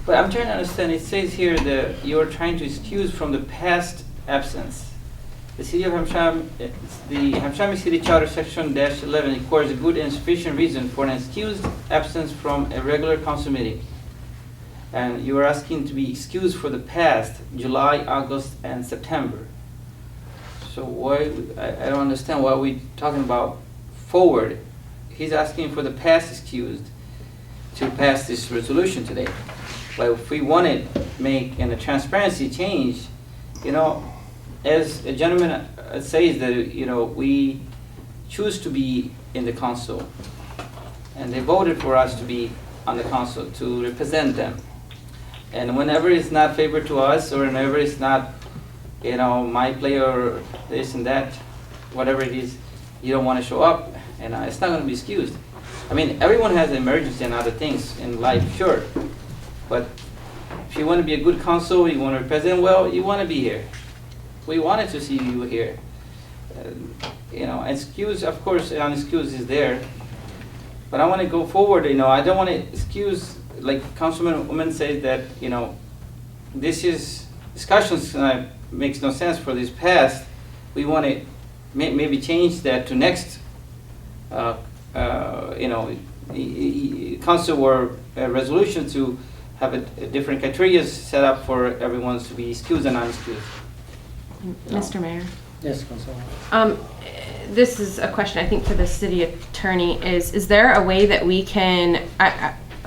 But I'm trying to understand, it says here that you're trying to excuse from the past absence. The City of Hamtramck, the Hamtramck City Charter Section -11 requires a good and sufficient reason for an excused absence from a regular council meeting. And you are asking to be excused for the past July, August, and September. So why, I don't understand why we're talking about forward. He's asking for the past excused to pass this resolution today. But if we wanted to make a transparency change, you know, as a gentleman says that, you know, we choose to be in the council, and they voted for us to be on the council to represent them. And whenever it's not favored to us, or whenever it's not, you know, my play or this and that, whatever it is, you don't want to show up, and it's not going to be excused. I mean, everyone has emergency and other things in life, sure. But if you want to be a good council, you want to represent well, you want to be here. We wanted to see you here. You know, excuse, of course, an excuse is there. But I want to go forward, you know, I don't want to excuse, like Councilman Woman said that, you know, this is, discussions makes no sense for this past. We want to maybe change that to next, you know, council or resolution to have a different criteria set up for everyone to be excused and non-excused. Mr. Mayor. Yes, Councilor. This is a question I think for the city attorney. Is there a way that we can,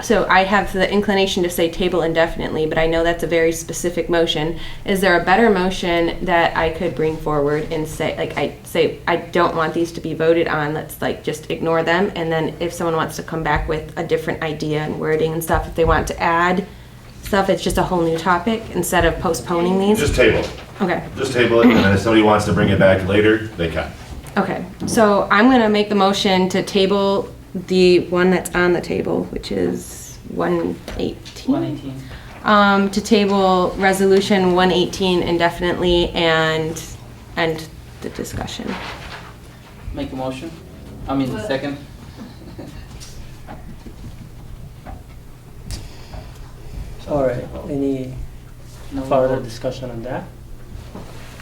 so I have the inclination to say table indefinitely, but I know that's a very specific motion. Is there a better motion that I could bring forward and say, like, I don't want these to be voted on, let's like just ignore them, and then if someone wants to come back with a different idea and wording and stuff, if they want to add stuff, it's just a whole new topic instead of postponing these? Just table. Okay. Just table it, and then if somebody wants to bring it back later, they can. Okay, so I'm gonna make the motion to table the one that's on the table, which is 118. 118. To table resolution 118 indefinitely and end the discussion. Make a motion? I mean, second? All right, any further discussion on that?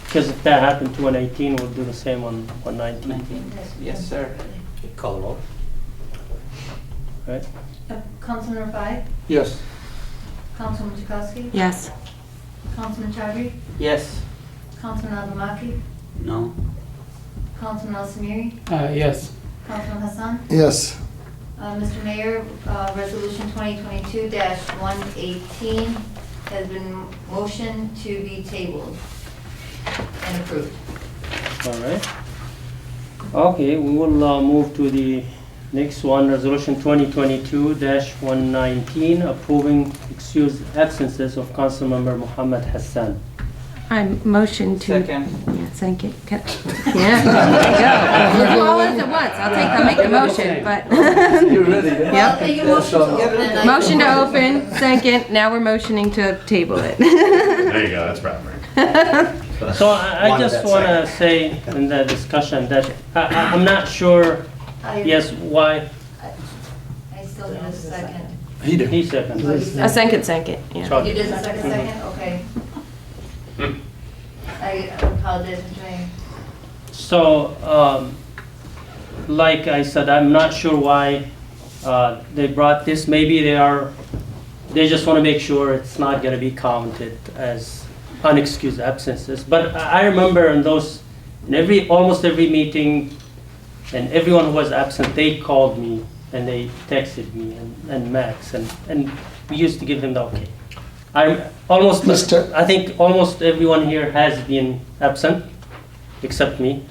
Because if that happened to 118, we'll do the same on 119. Yes, sir. Call the roll. Right? Councilman Rafai? Yes. Councilman Chakowski? Yes. Councilman Chowdhury? Yes. Councilman Al-Zamaki? No. Councilman Al-Samiri? Yes. Councilman Hassan? Yes. Mr. Mayor, Resolution 2022-118 has been motioned to be tabled and approved. All right. Okay, we will move to the next one, Resolution 2022-119, approving excused absences of Councilmember Muhammad Hassan. I'm motion to. Second. Yeah, second. Yeah, there you go. We'll do all this at once. I'll make the motion, but. You're ready. Well, take a motion to open and I- Motion to open, second. Now we're motioning to table it. There you go, that's proper. So I just want to say in the discussion that I'm not sure, yes, why. I still need a second. He seconded. A second, yeah. You did a second, okay. I apologize, Mr. Mayor. So, like I said, I'm not sure why they brought this. Maybe they just want to make sure it's not going to be counted as unexcused absences. But I remember in almost every meeting, and everyone who was absent, they called me and they texted me and Max, and we used to give them the okay. I think almost everyone here has been absent, except me.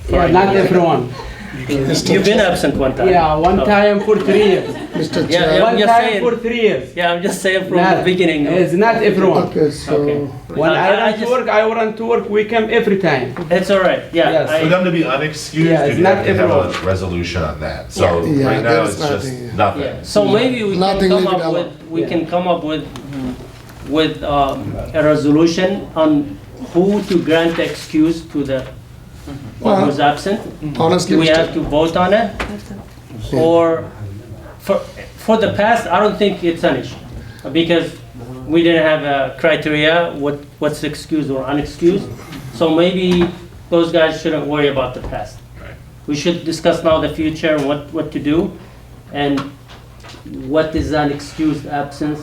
Yeah, not everyone. You've been absent one time. Yeah, one time for 3 years. Mr. Yeah, Chair. I'm One just time saying. for 3 years. Yeah, I'm just saying from Not- the beginning. It's not everyone. Okay, so. Okay. When I run to work, we come every time. It's all right. Yeah. Yes. For them to be unexcused, Yeah, it's you not have to have everyone. a resolution on that. So Yeah, right now, there's it's just nothing. nothing. Yeah. So maybe we Nothing can come leave it up alone. with a resolution on who to grant the excuse to the one who's absent. Honestly, Do we Mr. have to vote on it? Or for the past, I don't think it's an issue because we didn't have a criteria what's excused or unexcused. So maybe those guys shouldn't worry about the past. Right. We should discuss now the future and what to do, and what is an excused absence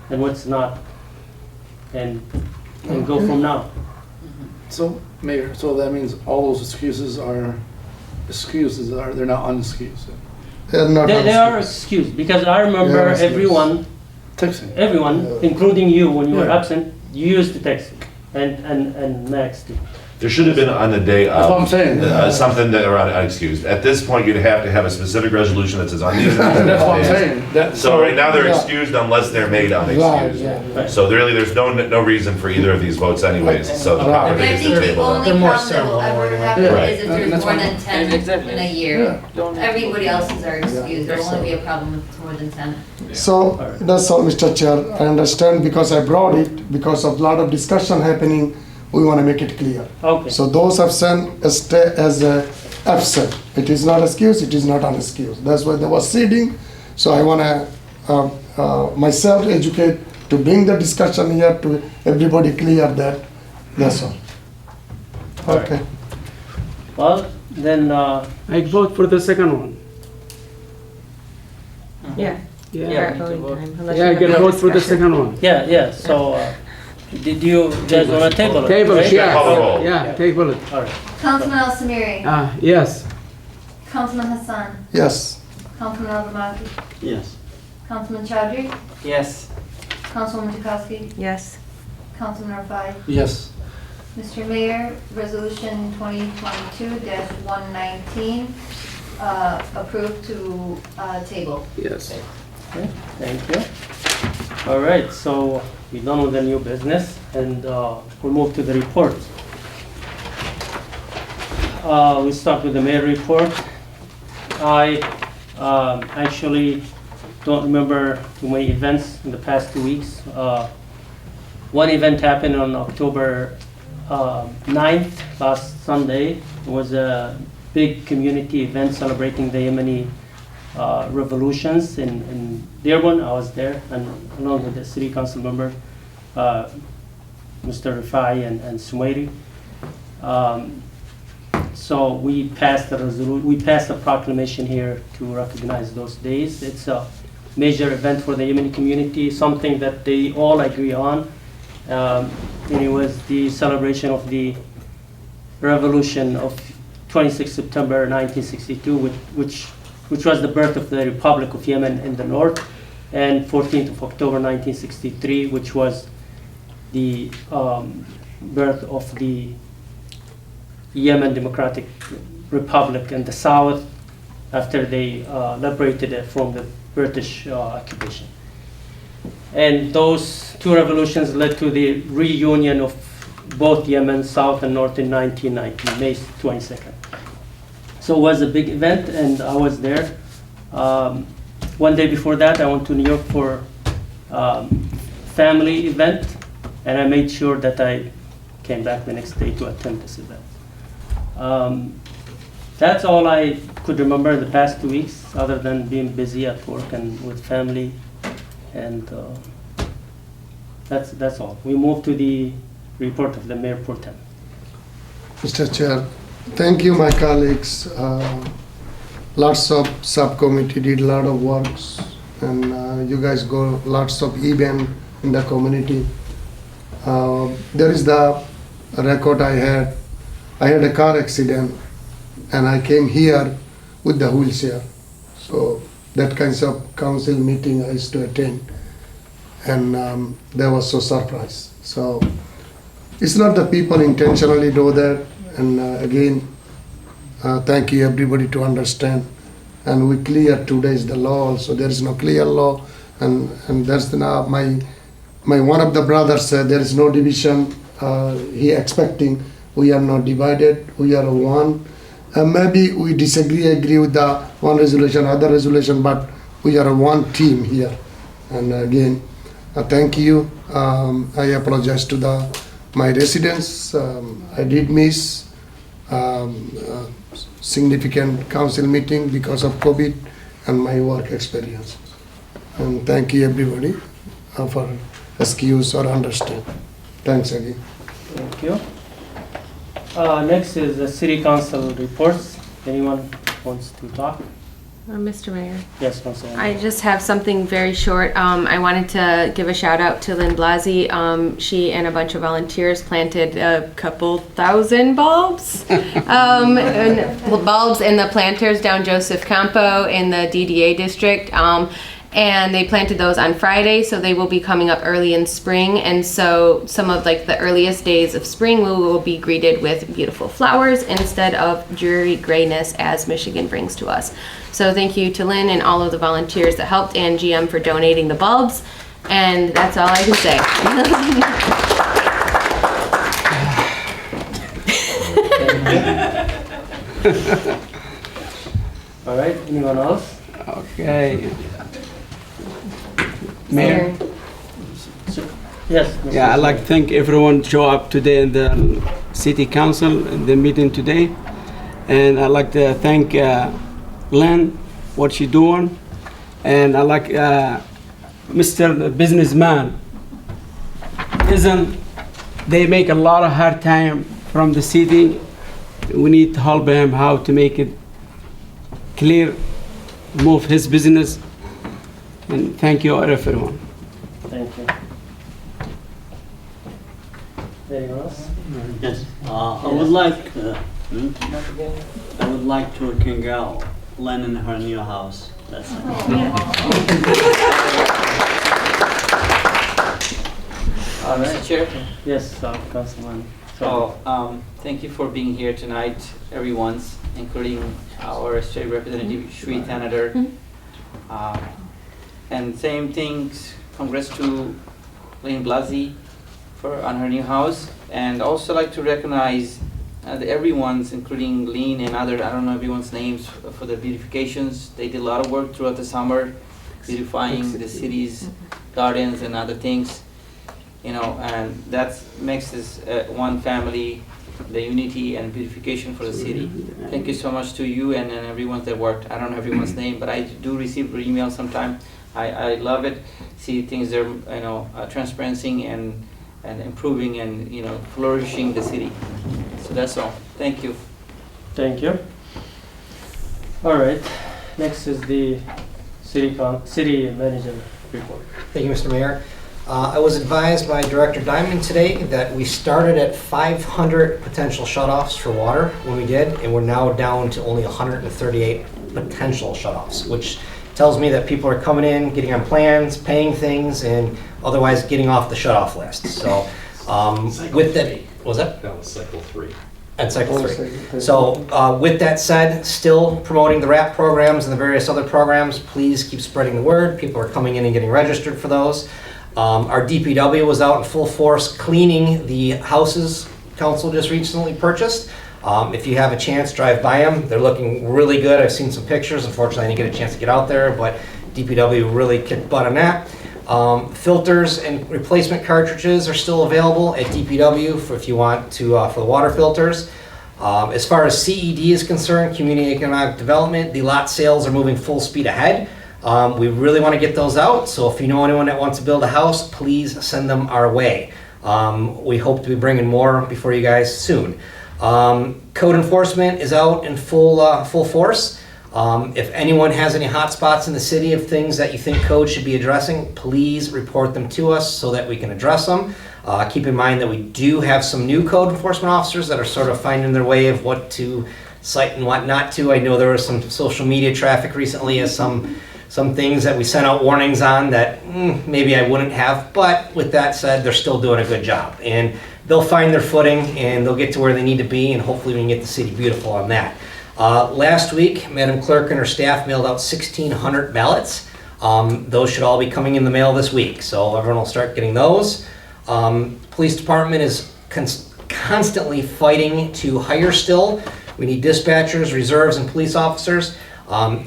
and what's not, and go from now. So, Mayor, so that means all those excuses are they're not unexcused. They are excused, because I remember Yes, everyone, texting. including you, when you were Yeah. absent, you used to text, and Max too. There should have been on the day That's of what I'm saying. something that are unexcused. At this point, you'd have to have a specific resolution that says on these. That's what I'm saying. So right now they're Yeah. excused unless they're made Right, unexcused. yeah. So really, there's no reason for either of these votes anyways, so the proper But I thing is think to the table only them. problem that will ever happen Right. is if there's That's more fine. than 10 Exactly. in a year. Everybody else's are excused. There will That's only be a problem if it's more than 10. So that's all, Mr. Chair. I understand because I brought it because of a lot of discussion happening. We want to make it clear. Okay. So those absent stay as a absent. It is not excused. It is not unexcused. That's why there was seating. So I want to myself educate to bring the discussion here to everybody clear that. That's all. Okay. Well, then, I vote for the second one. Yeah. Yeah. Voting time, unless Yeah, I you have can no vote for the discussion. second one. yeah, so, did you guys want to table it? Table it, right? Call the roll. yeah, table it. All right. Councilman Al Samiri. Yes. Councilman Hassan. Yes. Councilman Al Zamaki. Yes. Councilman Chowdhury. Yes. Councilwoman Jakowski. Yes. Councilman Rafai. Yes. Mr. Mayor, Resolution 2022-119, approved to table. Yes. Okay, thank you. All right, so we're done with the new business, and we'll move to the reports. We start with the mayor report. I actually don't remember too many events in the past 2 weeks. One event happened on October 9th, last Sunday. It was a big community event celebrating the Yemeni revolutions in Dearborn. I was there, and along with the city council member, Mr. Rafai and Sumairi. So we passed a proclamation here to recognize those days. It's a major event for the Yemeni community, something that they all agree on. And it was the celebration of the revolution of 26 September 1962, which was the birth of the Republic of Yemen in the north, and 14th of October 1963, which was the birth of the Yemen Democratic Republic in the south after they liberated it from the British occupation. And those two revolutions led to the reunion of both Yemen, South and North in 1990, May 22nd. So it was a big event, and I was there. One day before that, I went to New York for family event, and I made sure that I came back the next day to attend this event. That's all I could remember in the past 2 weeks, other than being busy at work and with family, and that's all. We move to the report of the Mayor Pro Tem. Mr. Chair, thank you, my colleagues. Lots of subcommittee did a lot of works, and you guys go lots of event in the community. There is the record I had. I had a car accident, and I came here with the wheelchair. So that kinds of council meeting I used to attend, and they were so surprised. So it's not the people intentionally do that, and again, thank you everybody to understand. And we clear today is the law also. There is no clear law, and that's now my one of the brothers said there is no division. He expecting we are not divided. We are one. Maybe we agree with the one resolution, other resolution, but we are one team here. And again, thank you. I apologize to my residents. I did miss significant council meeting because of COVID and my work experience. And thank you everybody for excuse or understand. Thanks again. Thank you. Next is the city council reports. Anyone wants to talk? Mr. Mayor. Yes, Councilwoman. I just have something very short. I wanted to give a shout out to Lynn Blasey. She and a bunch of volunteers planted a couple thousand bulbs. Bulbs in the planters down Joseph Campo in the DDA district. And they planted those on Friday, so they will be coming up early in spring. And so some of like the earliest days of spring we will be greeted with beautiful flowers instead of dreary grayness as Michigan brings to us. So thank you to Lynn and all of the volunteers that helped and GM for donating the bulbs. And that's all I can say. All right, anyone else? Okay. Mayor? Yes. Yeah, I'd like to thank everyone show up today in the city council, in the meeting today. And I'd like to thank Lynn, what she doing. And I like Mr. Businessman. They make a lot of hard time from the city. We need to help him how to make it clear, move his business. And thank you everyone. Thank you. Anyone else? Yes, I would like to congratulate Len in her new house. That's it. Mr. Chair? Yes, Councilman. Thank you for being here tonight, everyone's, including our state representative, Shri Thanader. And same things, congrats to Lynn Blasey on her new house. And also like to recognize everyone's, including Lynn and other, I don't know everyone's names, for the beautifications. They did a lot of work throughout the summer, beautifying the city's gardens and other things. You know, and that makes this one family, the unity and beautification for the city. Thank you so much to you and everyone that worked. I don't know everyone's name, but I do receive emails sometimes. I love it. See things are, transparency and improving and, flourishing the city. So that's all. Thank you. Thank you. All right. Next is the city manager report. Thank you, Mr. Mayor. I was advised by Director Diamond today that we started at 500 potential shutoffs for water when we did, and we're now down to only 138 potential shutoffs, which tells me that people are coming in, getting on plans, paying things, and otherwise getting off the shutoff list. So with that, what was that? That was cycle 3. At cycle 3. So with that said, still promoting the RAP programs and the various other programs. Please keep spreading the word. People are coming in and getting registered for those. Our DPW was out in full force cleaning the houses council just recently purchased. If you have a chance, drive by them. They're looking really good. I've seen some pictures. Unfortunately, I didn't get a chance to get out there, but DPW really kicked butt on that. Filters and replacement cartridges are still available at DPW if you want to for the water filters. As far as CED is concerned, Community Economic Development, the lot sales are moving full speed ahead. We really want to get those out, so if you know anyone that wants to build a house, please send them our way. We hope to be bringing more before you guys soon. Code enforcement is out in full force. If anyone has any hot spots in the city of things that you think code should be addressing, please report them to us so that we can address them. Keep in mind that we do have some new code enforcement officers that are sort of finding their way of what to cite and what not to. I know there was some social media traffic recently as some things that we sent out warnings on that maybe I wouldn't have, but with that said, they're still doing a good job. And they'll find their footing and they'll get to where they need to be, and hopefully we can get the city beautiful on that. Last week, Madam Clerk and her staff mailed out 1,600 ballots. Those should all be coming in the mail this week, so everyone will start getting those. Police department is constantly fighting to hire still. We need dispatchers, reserves, and police officers.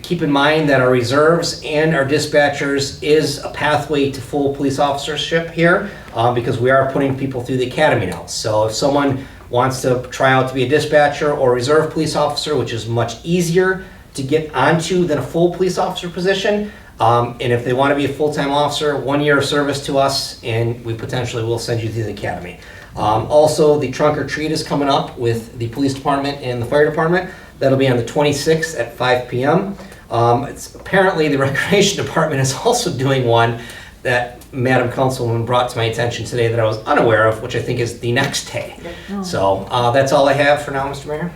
Keep in mind that our reserves and our dispatchers is a pathway to full police officership here because we are putting people through the academy now. So if someone wants to try out to be a dispatcher or reserve police officer, which is much easier to get onto than a full police officer position, and if they want to be a full-time officer, 1 year of service to us, and we potentially will send you through the academy. Also, the trunk or treat is coming up with the police department and the fire department. That'll be on the 26th at 5 p.m. It's apparently the recreation department is also doing one that Madam Councilwoman brought to my attention today that I was unaware of, which I think is the next day. So that's all I have for now, Mr. Mayor.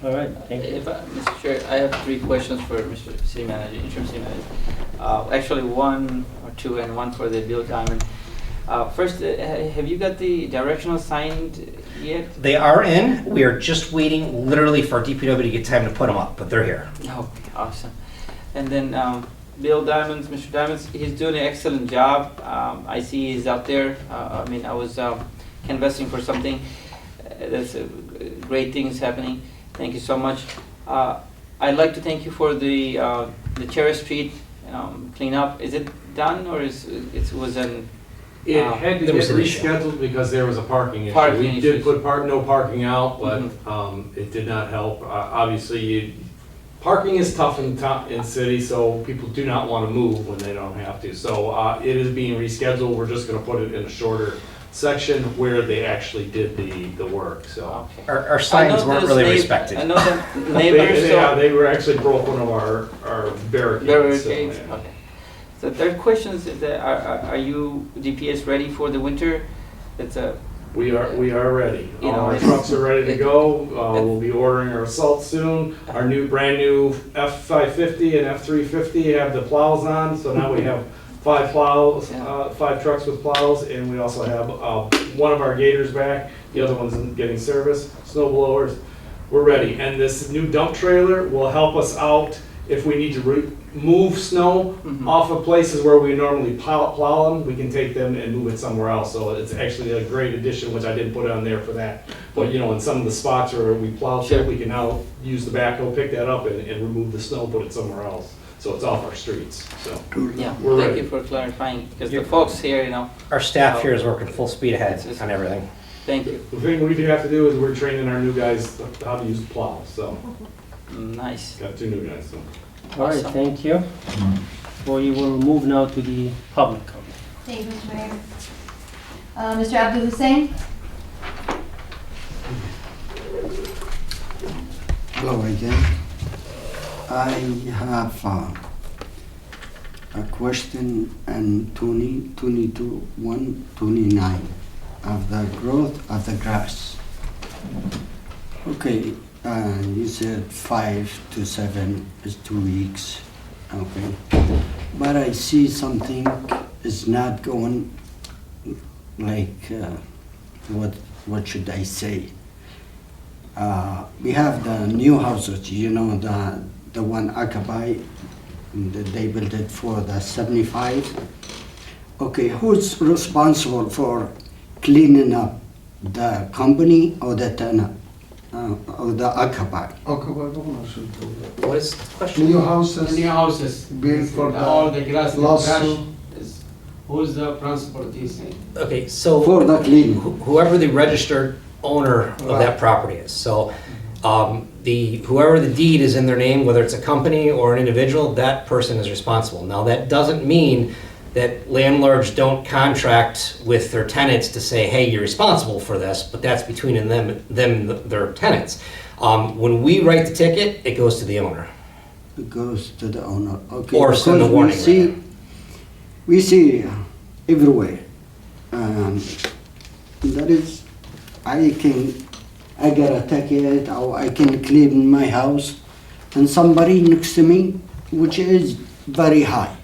All right, thank you. Mr. Chair, I have 3 questions for Mr. City Manager, Interim City Manager. Actually, 1 or 2 and 1 for the Bill Diamond. First, have you got the directional signed yet? They are in. We are just waiting literally for DPW to get time to put them up, but they're here. Oh, awesome. And then Bill Diamonds, Mr. Diamonds, he's doing an excellent job. I see he's out there. I mean, I was canvassing for something. There's great things happening. Thank you so much. I'd like to thank you for the Cherry Street cleanup. Is it done or it was an... It had to get rescheduled because there was a parking issue. We did put no parking out, but it did not help. Obviously, parking is tough in city, so people do not want to move when they don't have to. So it is being rescheduled. We're just going to put it in a shorter section where they actually did the work. So our signs weren't really respected. I know that neighbors... they were actually broke one of our barricades. Barricades, okay. The third question is that are you DPS ready for the winter? We are ready. Our trucks are ready to go. We'll be ordering our assault soon. Our brand new F550 and F350 have the plows on, so now we have 5 plows, 5 trucks with plows, and we also have one of our gators back. The other one's getting service. Snow blowers. We're ready, and this new dump trailer will help us out if we need to move snow off of places where we normally plow them. We can take them and move it somewhere else. So it's actually a great addition, which I didn't put on there for that. But in some of the spots where we plow shit, we can now use the backhoe, pick that up, and remove the snow, put it somewhere else. So it's off our streets. So yeah, we're thank ready. you for clarifying, because the folks here, Our staff here is working full speed ahead on everything. Thank you. The thing we do have to do is we're training our new guys how to use the plow. So nice. Got 2 new guys. So. All right, thank you. We will move now to the public comment. Thank you, Mr. Mayor. Mr. Abdul Hussein? Hello again. I have a question on 129 of the growth of the grass. Okay, you said 5 to 7 is 2 weeks. Okay, but I see something is not going like what should I say? We have the new houses, the one occupied, they built it for the 75. Okay, who's responsible for cleaning up, the company or the tenant, or the occupied? What is the question? New houses. New houses. Built for all the grass. lawsuit. Who's the principal TC? Okay, so for the cleaning, whoever the registered owner of that property is. So whoever the deed is in their name, whether it's a company or an individual, that person is responsible. Now that doesn't mean that landlords don't contract with their tenants to say, hey, you're responsible for this, but that's between them and their tenants. When we write the ticket, it goes to the owner. It goes to the owner. Okay. Or send a warning. We see everywhere. That is, I get a ticket, or I can clean my house, and somebody next to me, which is very high.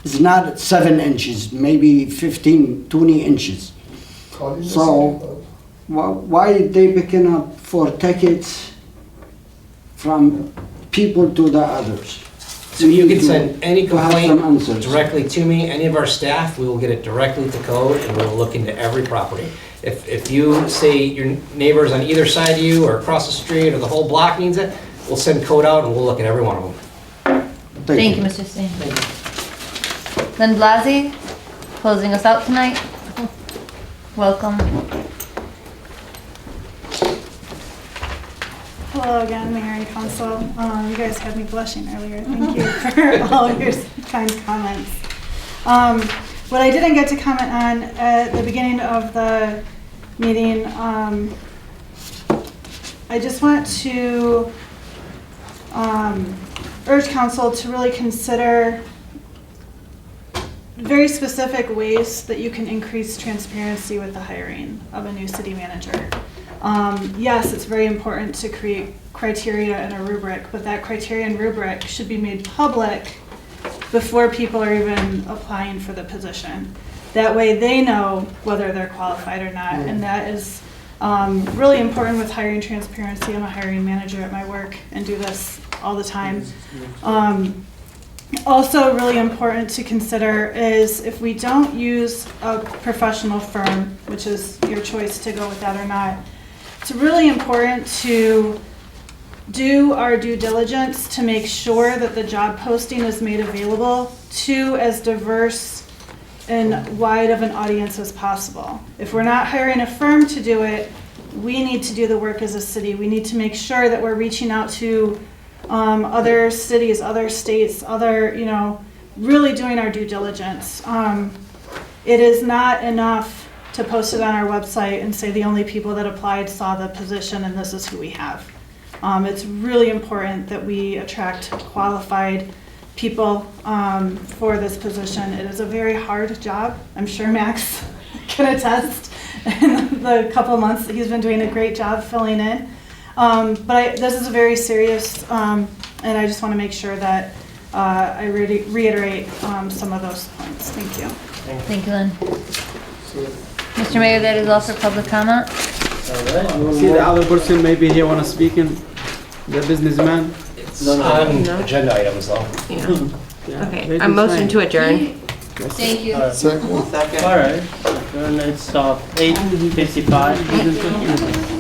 It's not 7 inches, maybe 15, 20 inches. So why they picking up for tickets from people to the others? So you can send any to have some complaint answers. directly to me, any of our staff, we will get it directly to code and we'll look into every property. If you say your neighbors on either side of you or across the street or the whole block needs it, we'll send code out and we'll look at every one of them. Thank you, Mr. Singh. Lynn Blasey, closing us out tonight. Welcome. Hello again, Mayor and Council. You guys had me blushing earlier. Thank you for all of your kind comments. What I didn't get to comment on at the beginning of the meeting. I just want to urge council to really consider very specific ways that you can increase transparency with the hiring of a new city manager. Yes, it's very important to create criteria and a rubric, but that criteria and rubric should be made public before people are even applying for the position. That way they know whether they're qualified or not, and that is really important with hiring transparency. I'm a hiring manager at my work and do this all the time. Also really important to consider is if we don't use a professional firm, which is your choice to go with that or not, it's really important to do our due diligence to make sure that the job posting is made available to as diverse and wide of an audience as possible. If we're not hiring a firm to do it, we need to do the work as a city. We need to make sure that we're reaching out to other cities, other states, really doing our due diligence. It is not enough to post it on our website and say the only people that applied saw the position and this is who we have. It's really important that we attract qualified people for this position. It is a very hard job. I'm sure Max can attest. In the couple of months that he's been doing a great job filling in. But this is a very serious, and I just want to make sure that I reiterate some of those points. Thank you. Thank you, Lynn. Mr. Mayor, that is all for public comment. See the other person maybe he want to speak in, the businessman. On agenda items though. Yeah. Okay, a motion to adjourn. Thank you. Second. All right, it's 8:55.